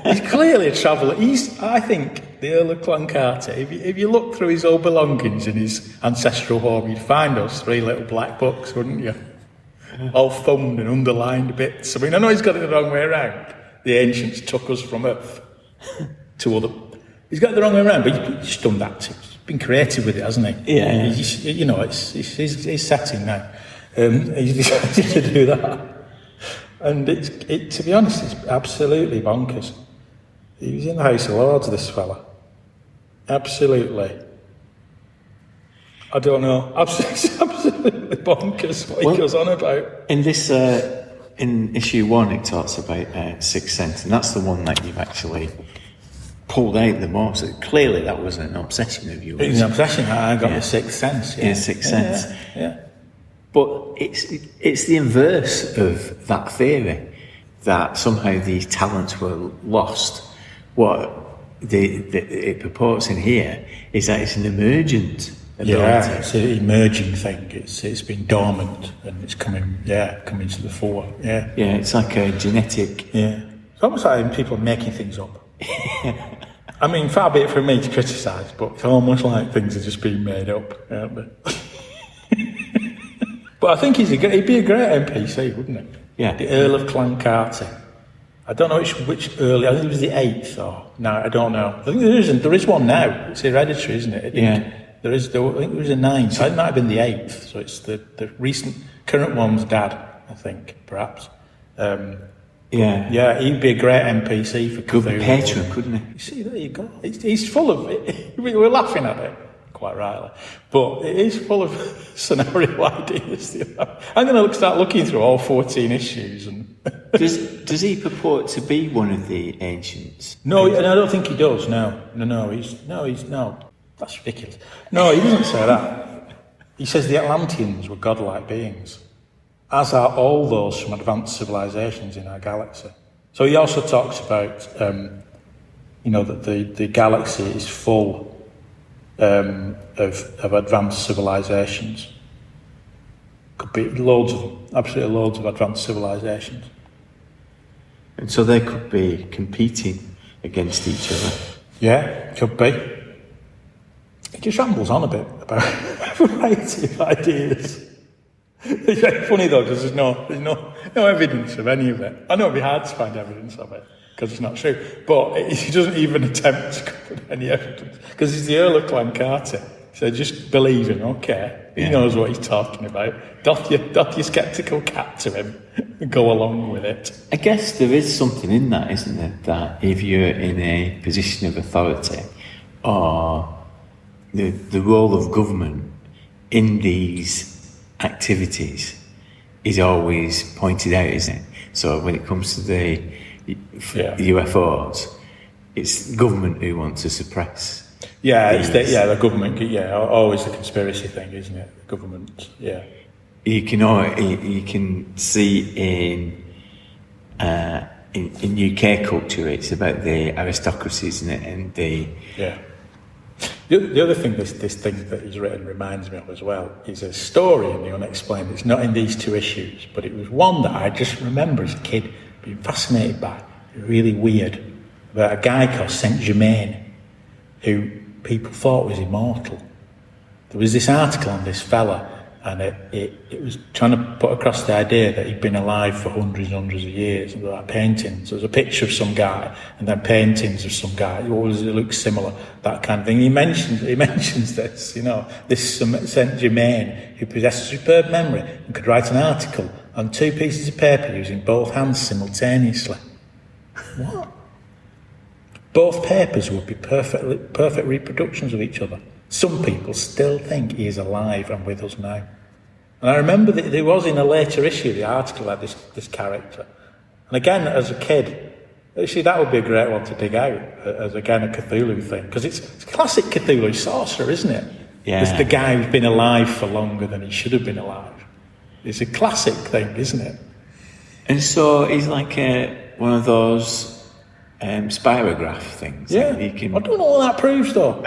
He's clearly a traveller. I think, the Earl of Cloncarty, if you look through his old belongings in his ancestral home, you'd find those 3 little black books, wouldn't you? All thumbed and underlined bits. I mean, I know he's got it the wrong way around. The ancients took us from Earth to other... He's got it the wrong way around, but he's just done that. He's been creative with it, hasn't he? Yeah. You know, it's his setting now. He's decided to do that. And to be honest, it's absolutely bonkers. He was in the House of Lords, this fella. Absolutely. I don't know. It's absolutely bonkers what he goes on about. In this, in issue 1, it talks about Sixth Sense, and that's the one that you've actually pulled out the most. Clearly, that was an obsession of yours. It was an obsession. I got the Sixth Sense. Yeah, Sixth Sense. Yeah. But it's the inverse of that theory, that somehow these talents were lost. What it purports in here is that it's an emergent ability. Yeah, it's an emerging thing. It's been dormant and it's coming to the fore. Yeah. Yeah, it's like a genetic. Yeah. It's almost like people making things up. I mean, far be it from me to criticise, but it's almost like things are just being made up, aren't they? But I think he'd be a great NPC, wouldn't he? Yeah. The Earl of Cloncarty. I don't know which early. I think it was the 8th, or no, I don't know. I think there is one now. It's hereditary, isn't it? I think there is. I think there was a 9th. So it might have been the 8th. So it's the current one's dad, I think, perhaps. Yeah, he'd be a great NPC for Cthulhu. Could be patron, couldn't he? You see, there you go. He's full of it. We're laughing at it, quite rightly, but it is full of scenario ideas. I'm going to start looking through all 14 issues. And does he purport to be one of the ancients? No, I don't think he does. No. That's ridiculous. No, he doesn't say that. He says the Atlanteans were godlike beings, as are all those from advanced civilizations in our galaxy. So he also talks about, that the galaxy is full of advanced civilizations. Could be loads of them, absolutely loads of advanced civilizations. And so they could be competing against each other. Yeah, could be. It just rambles on a bit about a variety of ideas. It's very funny though, because there's no evidence of any of it. I know it'd be hard to find evidence of it, because it's not true. But he doesn't even attempt to come with any evidence, because he's the Earl of Cloncarty. So just believe him, okay? He knows what he's talking about. Doth your sceptical cap to him and go along with it. I guess there is something in that, isn't there? That if you're in a position of authority, or the role of government in these activities is always pointed out, isn't it? So when it comes to the UFOs, it's government who want to suppress. Yeah, it's the government. Yeah, always the conspiracy thing, isn't it? The government. Yeah. You can see in UK culture, it's about the aristocracy, isn't it? And the other thing this thing that he's written reminds me of as well is a story in the Unexplained. It's not in these two issues, but it was one that I just remember as a kid being fascinated by. Really weird, about a guy called Saint Germain, who people thought was immortal. There was this article on this fella, and it was trying to put across the idea that he'd been alive for hundreds and hundreds of years. And there were like paintings. There was a picture of some guy, and then paintings of some guy. What was it? Looked similar, that kind of thing. He mentions this, this Saint Germain who possessed a superb memory and could write an article on 2 pieces of paper using both hands simultaneously. What? Both papers would be perfect reproductions of each other. Some people still think he is alive and with us now. And I remember that there was in a later issue, the article had this character. And again, as a kid, actually that would be a great one to dig out, as again a Cthulhu thing. Because it's classic Cthulhu sorcerer, isn't it? Yeah. It's the guy who's been alive for longer than he should have been alive. It's a classic thing, isn't it? And so he's like one of those spirograph things. Yeah. I don't know what that proves, though.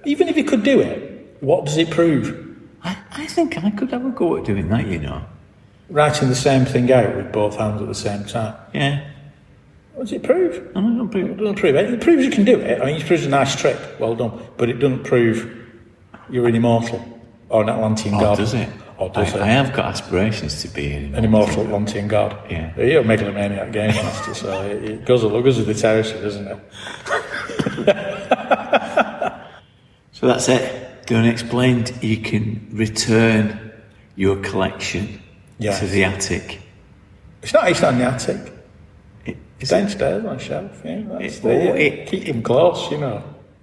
Even if he could do it, what does it prove? I think I could have a go at doing that, Writing the same thing out with both hands at the same time. Yeah. What does it prove? I don't prove It doesn't prove it. It proves you can do it. I mean, it proves a nice trick. Well done. But it doesn't prove you're an immortal or an Atlantean god. Does it? Or does it? I have got aspirations to be an immortal Atlantean god. Yeah. You're a megalomaniac GAMESMASTER, so it goes with the territory, doesn't it? So that's it. The Unexplained. You can return your collection to the attic. It's not in the attic. It's downstairs on a shelf. Yeah, keep them close,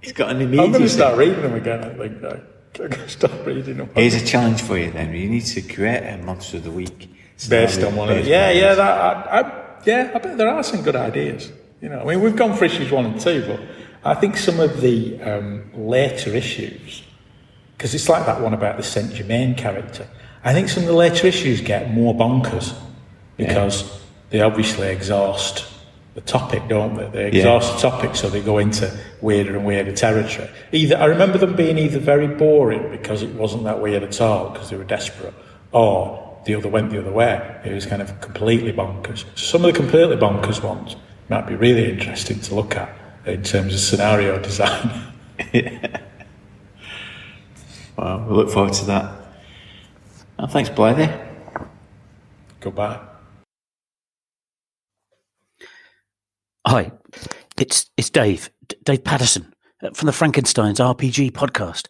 It's got an immediate. I'm going to start reading them again, I think. I'm going to start reading them. Here's a challenge for you then. You need to create a Monster of the Week. Based on one of the... I bet there are some good ideas. I mean, we've gone for issues 1 and 2, but I think some of the later issues, because it's like that one about the Saint Germain character, I think some of the later issues get more bonkers because they obviously exhaust the topic, don't they? They exhaust the topic, so they go into weirder and weirder territory. I remember them being either very boring because it wasn't that weird at all because they were desperate, or went the other way. It was kind of completely bonkers. Some of the completely bonkers ones might be really interesting to look at in terms of scenario design. Well, we look forward to that. Well, thanks, Blythy. Goodbye. Hi, it's Dave Patterson from the Frankenstein's RPG podcast.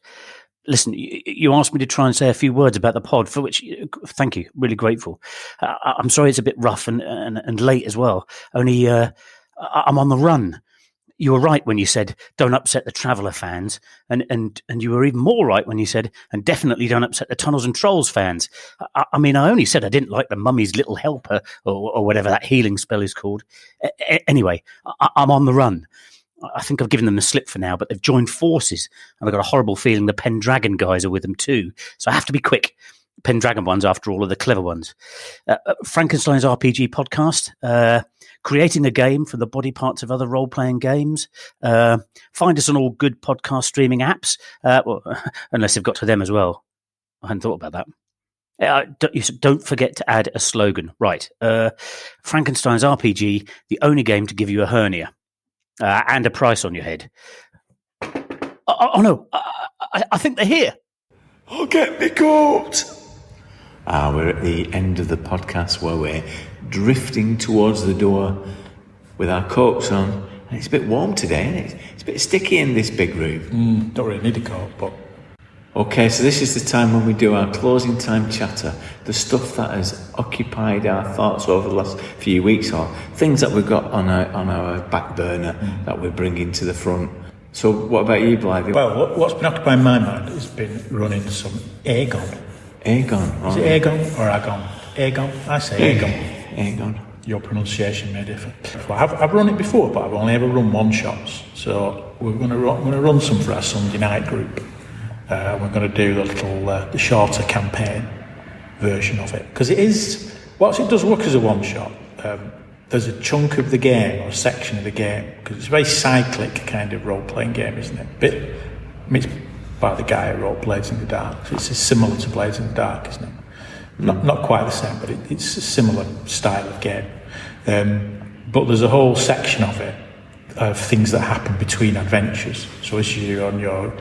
Listen, you asked me to try and say a few words about the pod, for which, thank you, really grateful. I'm sorry it's a bit rough and late as well. Only I'm on the run. You were right when you said, don't upset the Traveller fans. And you were even more right when you said, and definitely don't upset the Tunnels and Trolls fans. I mean, I only said I didn't like the Mummy's Little Helper or whatever that healing spell is called. Anyway, I'm on the run. I think I've given them the slip for now, but they've joined forces. And I've got a horrible feeling the Pendragon guys are with them too. So I have to be quick. Pendragon ones, after all, are the clever ones. Frankenstein's RPG podcast, creating a game for the body parts of other role-playing games. Find us on all good podcast streaming apps, unless they've got to them as well. I hadn't thought about that. Don't forget to add a slogan. Right. Frankenstein's RPG, the only game to give you a hernia and a price on your head. Oh no, I think they're here. I'll get me coat. We're at the end of the podcast where we're drifting towards the door with our coats on. And it's a bit warm today, isn't it? It's a bit sticky in this big room. Don't really need a coat, but... Okay, so this is the time when we do our closing time chatter, the stuff that has occupied our thoughts over the last few weeks, or things that we've got on our back burner that we're bringing to the front. So what about you, Blythy? Well, what's been occupying my mind has been running some Aegon. Aegon. Is it Aegon or Agon? Aegon? I say Aegon. Aegon. Your pronunciation may differ. Well, I've run it before, but I've only ever run one-shots. So we're going to run some for our Sunday night group. We're going to do the shorter campaign version of it. Because whilst it does work as a one-shot, there's a chunk of the game, or a section of the game, because it's a very cyclic kind of role-playing game, isn't it? It's by the guy who wrote Blades in the Dark. So it's similar to Blades in the Dark, isn't it? Not quite the same, but it's a similar style of game. But there's a whole section of it, of things that happen between adventures. So as you're on your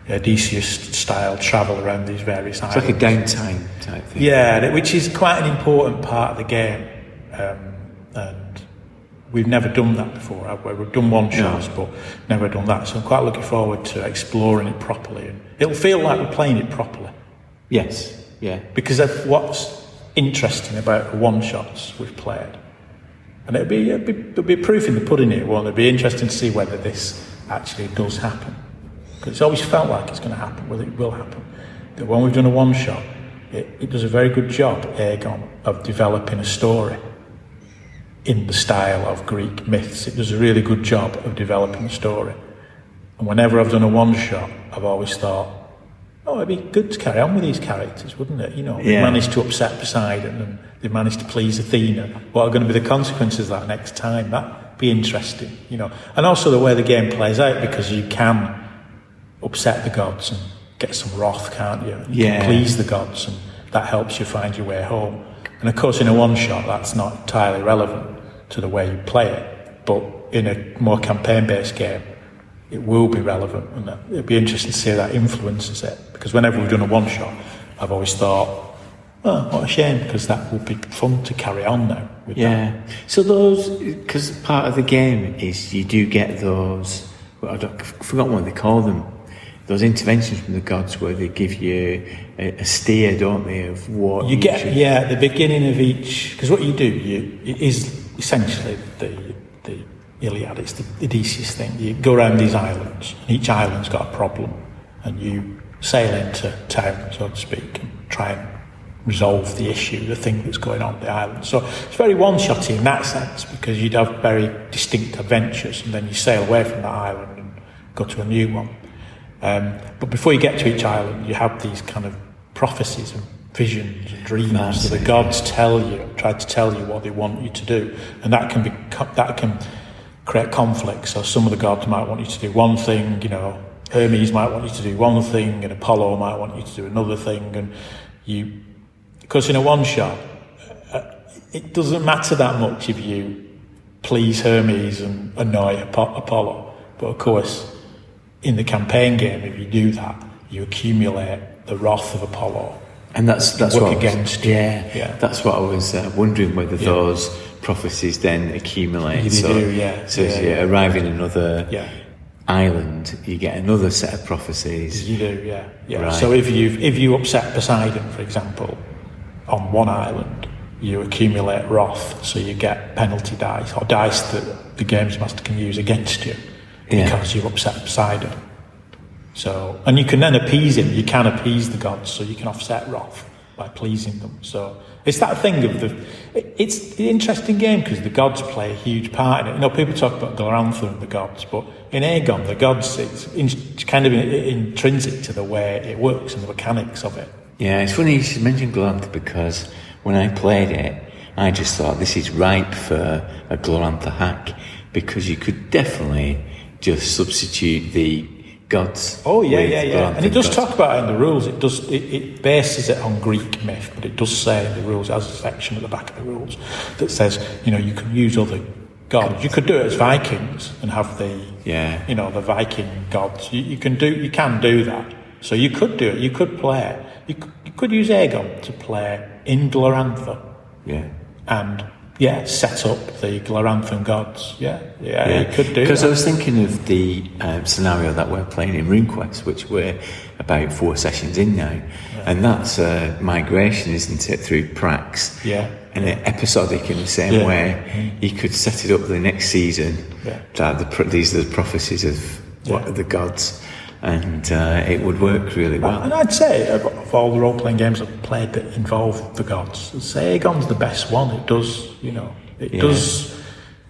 Odysseus-style travel around these various islands. It's like a downtime type thing. Yeah, which is quite an important part of the game. And we've never done that before, have we? We've done one-shots, but never done that. So I'm quite looking forward to exploring it properly. And it'll feel like we're playing it properly. Yes, yeah. Because that's what's interesting about the one-shots we've played. And it'll be proof in the pudding here, won't it? It'll be interesting to see whether this actually does happen. Because it's always felt like it's going to happen, well, it will happen. That when we've done a one-shot, it does a very good job, Aegon, of developing a story in the style of Greek myths. It does a really good job of developing a story. And whenever I've done a one-shot, I've always thought, it'd be good to carry on with these characters, wouldn't it? They managed to upset Poseidon and they managed to please Athena. What are going to be the consequences of that next time? That'd be interesting, And also the way the game plays out, because you can upset the gods and get some wrath, can't you? You can please the gods, and that helps you find your way home. And of course, in a one-shot, that's not entirely relevant to the way you play it. But in a more campaign-based game, it will be relevant, and it'll be interesting to see how that influences it. Because whenever we've done a one-shot, I've always thought, what a shame, because that would be fun to carry on now with that. So those, because part of the game is you do get those, I've forgotten what they call them, those interventions from the gods where they give you a steer, don't they, of what you get. At the beginning of each, because what you do, it is essentially the Iliad, it's the Odysseus thing. You go around these islands, and each island's got a problem, and you sail into town, so to speak, and try and resolve the issue, the thing that's going on the island. So it's very one-shotty in that sense, because you'd have very distinct adventures, and then you sail away from that island and go to a new one. But before you get to each island, you have these kind of prophecies and visions and dreams that the gods try to tell you what they want you to do, and that can create conflict. So some of the gods might want you to do one thing, Hermes might want you to do one thing, and Apollo might want you to do another thing, and because in a one-shot, it doesn't matter that much if you please Hermes and annoy Apollo, but of course, in the campaign game, if you do that, you accumulate the wrath of Apollo. And that's work against you. Yeah. That's what I was wondering, whether those prophecies then accumulate. So as you arrive in another island, you get another set of prophecies. You do, yeah. Right. So if you upset Poseidon, for example, on one island, you accumulate wrath, so you get penalty dice, or dice that the Games Master can use against you. Because you upset Poseidon. So, and you can then appease him. You can appease the gods, so you can offset wrath by pleasing them. So it's that thing of it's an interesting game because the gods play a huge part in it. People talk about Glorantha and the gods, but in Aegon, the gods, it's kind of intrinsic to the way it works and the mechanics of it. Yeah, it's funny you should mention Glorantha, because when I played it, I just thought this is ripe for a Glorantha hack, because you could definitely just substitute the gods. And it does talk about it in the rules. It bases it on Greek myth, but it does say in the rules, as a section at the back of the rules, that says, you can use other gods. You could do it as Vikings and have the Viking gods. You can do that. So you could do it. You could play it. You could use Aegon to play in Glorantha. Yeah. And set up the Gloranthan gods. Yeah, you could do Because that. I was thinking of the scenario that we're playing in RuneQuest, which we're about 4 sessions in now, and that's a migration, isn't it, through Prax? Yeah. And episodic in the same way. You could set it up the next season. That these are the prophecies of the gods, and it would work really well. And I'd say of all the role-playing games I've played that involve the gods, I'd say Aegon's the best one. It does, does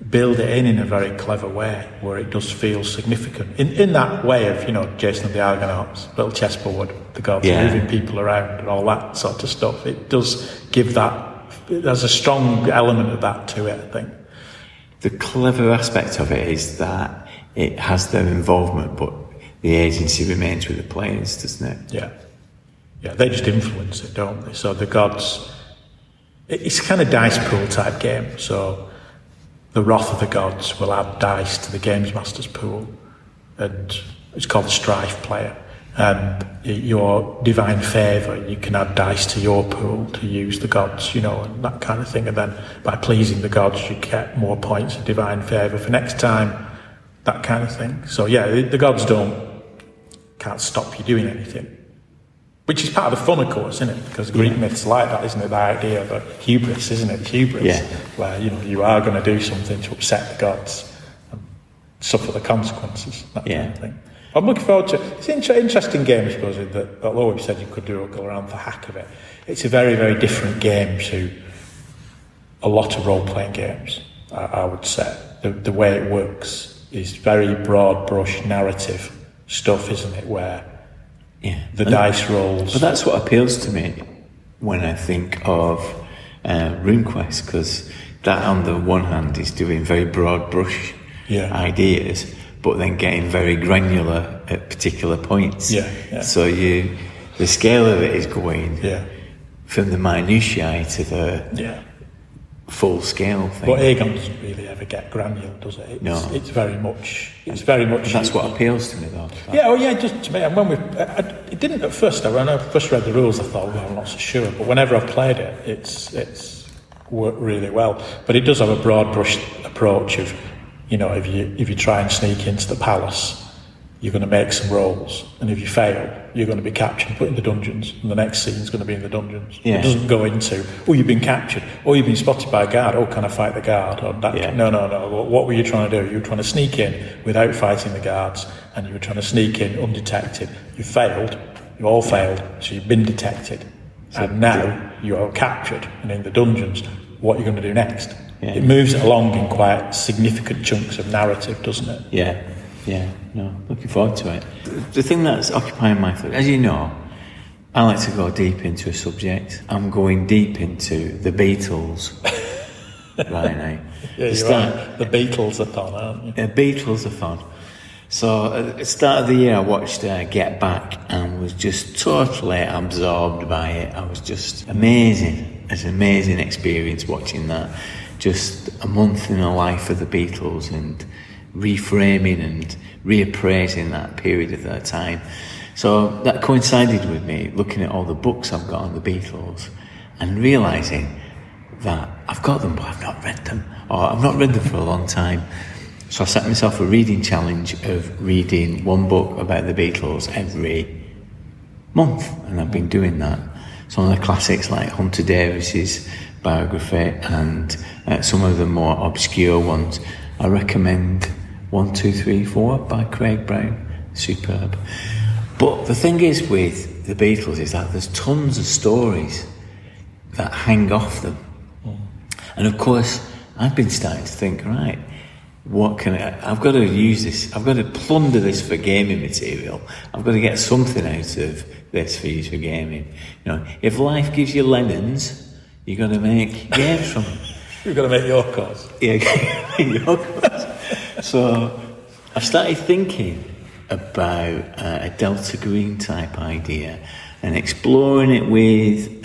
build it in a very clever way, where it does feel significant. In that way of, Jason and the Argonauts, little chessboard, the gods moving people around and all that sort of stuff. It does give that. There's a strong element of that to it, I think. The clever aspect of it is that it has their involvement, but the agency remains with the players, doesn't it? Yeah, they just influence it, don't they? So the gods, it's kind of dice pool type game. So the wrath of the gods will add dice to the GAMESMASTER's pool, and it's called the Strife player. And your divine favour, you can add dice to your pool to use the gods, and that kind of thing. And then by pleasing the gods, you get more points of divine favour for next time, that kind of thing. So the gods can't stop you doing anything, which is part of the fun, of course, isn't it? Because Greek myths like that, isn't it? The idea of hubris, isn't it? Hubris, where you are going to do something to upset the gods and suffer the consequences, that kind of thing. I'm looking forward to it. It's an interesting game, I suppose, that although we've said you could go around the hack of it, it's a very, very different game to a lot of role-playing games, I would say. The way it works is very broad brush narrative stuff, isn't it, where the dice rolls. But that's what appeals to me when I think of RuneQuest, because that on the one hand is doing very broad brush ideas, but then getting very granular at particular points. So the scale of it is going from the minutiae to the full scale thing. But Aegon doesn't really ever get granular, does it? It's very much. That's what appeals to me, though. Just to me. And when it didn't at first. When I first read the rules, I thought, well, I'm not so sure. But whenever I've played it, it's worked really well. But it does have a broad brush approach of, if you try and sneak into the palace, you're going to make some rolls, and if you fail, you're going to be captured and put in the dungeons, and the next scene's going to be in the dungeons. It doesn't go into, you've been captured, you've been spotted by a guard, can I fight the guard? Or that. No. What were you trying to do? You were trying to sneak in without fighting the guards, and you were trying to sneak in undetected. You failed, you all failed, so you've been detected, and now you are captured and in the dungeons. What are you going to do next? It moves it along in quite significant chunks of narrative, doesn't it? Looking forward to it. The thing that's occupying my thought, as you know, I like to go deep into a subject. I'm going deep into the Beatles right now. The Beatles-a-thon, aren't you? The Beatles-a-thon. So at the start of the year, I watched Get Back and was just totally absorbed by it. I was just amazing. It's an amazing experience watching that. Just a month in the life of the Beatles and reframing and reappraising that period of their time. So that coincided with me looking at all the books I've got on the Beatles and realising that I've got them but I've not read them, or I've not read them for a long time. So I set myself a reading challenge of reading one book about the Beatles every month, and I've been doing that. Some of the classics like Hunter Davis's biography and some of the more obscure ones. I recommend 1, 2, 3, 4 by Craig Brown. Superb. But the thing is with the Beatles is that there's tons of stories that hang off them. And of course, I've been starting to think, right, I've got to use this, I've got to plunder this for gaming material. I've got to get something out of this for use for gaming. If life gives you lemons, you've got to make games from them. You've got to make your cards. Yeah, your cards. So I've started thinking about a Delta Green type idea and exploring it with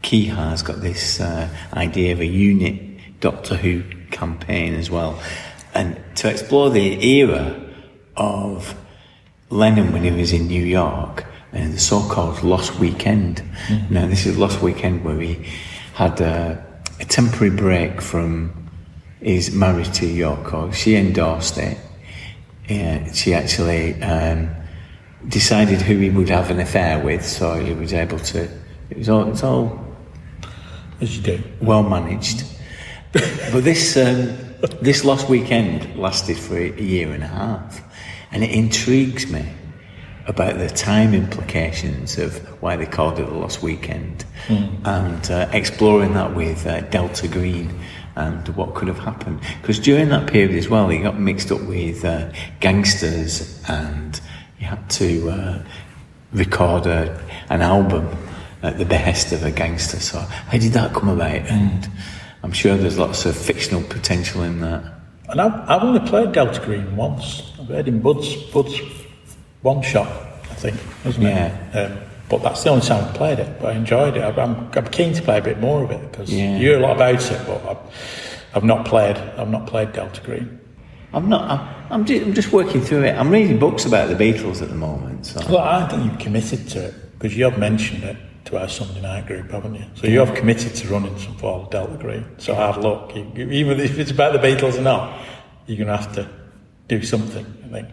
Keha's got this idea of a unit Doctor Who campaign as well, and to explore the era of Lennon when he was in New York and the so-called Lost Weekend. Now this is Lost Weekend where he had a temporary break from his marriage to Yoko. She endorsed it. She actually decided who he would have an affair with, so he was able to. It's all as you do, well managed. But this last weekend lasted for a year and a half, and it intrigues me about the time implications of why they called it the Lost Weekend, and exploring that with Delta Green and what could have happened. Because during that period as well, he got mixed up with gangsters, and he had to record an album at the behest of a gangster. So how did that come about? And I'm sure there's lots of fictional potential in that. And I've only played Delta Green once. I've heard in Bud's one shot, I think, wasn't it? But that's the only time I've played it. But I enjoyed it. I'm keen to play a bit more of it because you hear a lot about it, but I've not played Delta Green. I'm just working through it. I'm reading books about the Beatles at the moment. So. Well, I think you've committed to it because you have mentioned it to our Sunday night group, haven't you? So you have committed to running some form of Delta Green. So hard luck. Even if it's about the Beatles or not, you're going to have to do something, I think.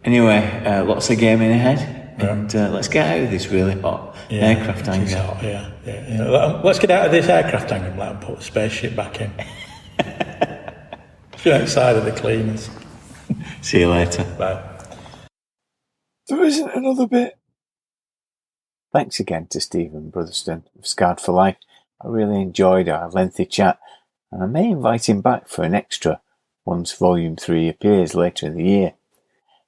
Anyway, lots of gaming ahead, and let's get out of this really hot aircraft hangar. Hot, let's get out of this aircraft hangar and let them put the spaceship back in. Outside of the cleaners. See you later. Bye. There isn't another bit. Thanks again to Ste Brotherstone of Scarred for Life. I really enjoyed our lengthy chat, and I may invite him back for an extra once Volume 3 appears later in the year.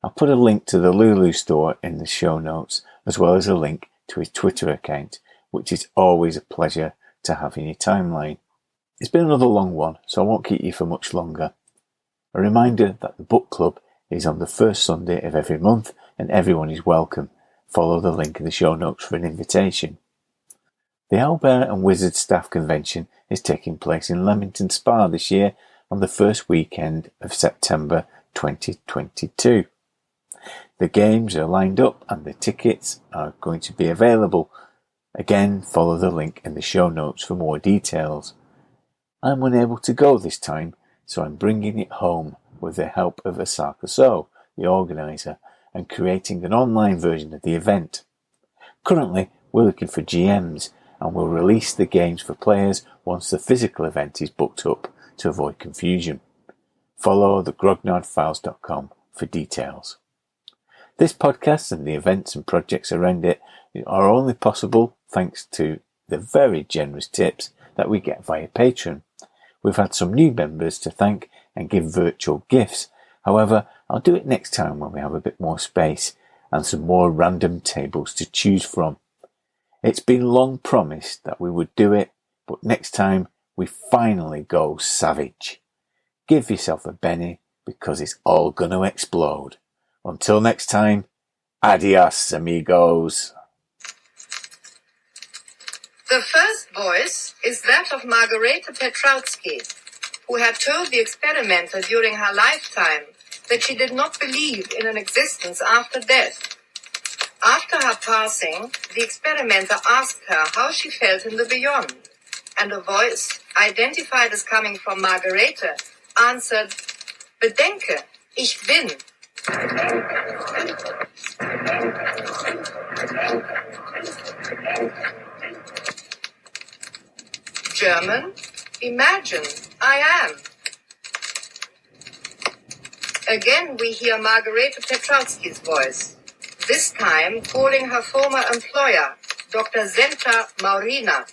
I'll put a link to the Lulu store in the show notes, as well as a link to his Twitter account, which is always a pleasure to have in your timeline. It's been another long one, so I won't keep you for much longer. A reminder that the book club is on the first Sunday of every month, and everyone is welcome. Follow the link in the show notes for an invitation. The Owlbear and Wizard Staff Convention is taking place in Leamington Spa this year on the first weekend of September 2022. The games are lined up and the tickets are going to be available. Again, follow the link in the show notes for more details. I'm unable to go this time, so I'm bringing it home with the help of Asaka So, the organiser, and creating an online version of the event. Currently, we're looking for GMs, and we'll release the games for players once the physical event is booked up to avoid confusion. Follow thegrognardfiles.com for details. This podcast and the events and projects around it are only possible thanks to the very generous tips that we get via Patreon. We've had some new members to thank and give virtual gifts. However, I'll do it next time when we have a bit more space and some more random tables to choose from. It's been long promised that we would do it, but next time we finally go savage. Give yourself a Benny because it's all going to explode. Until next time, adios amigos. The first voice is that of Margareta Petrowski, who had told the experimenter during her lifetime that she did not believe in an existence after death. After her passing, the experimenter asked her how she felt in the beyond, and a voice, identified as coming from Margareta, answered, "Bedenke, ich bin." German, imagine, I am. Again we hear Margareta Petrowski's voice, this time calling her former employer, Dr. Zenta Maurina,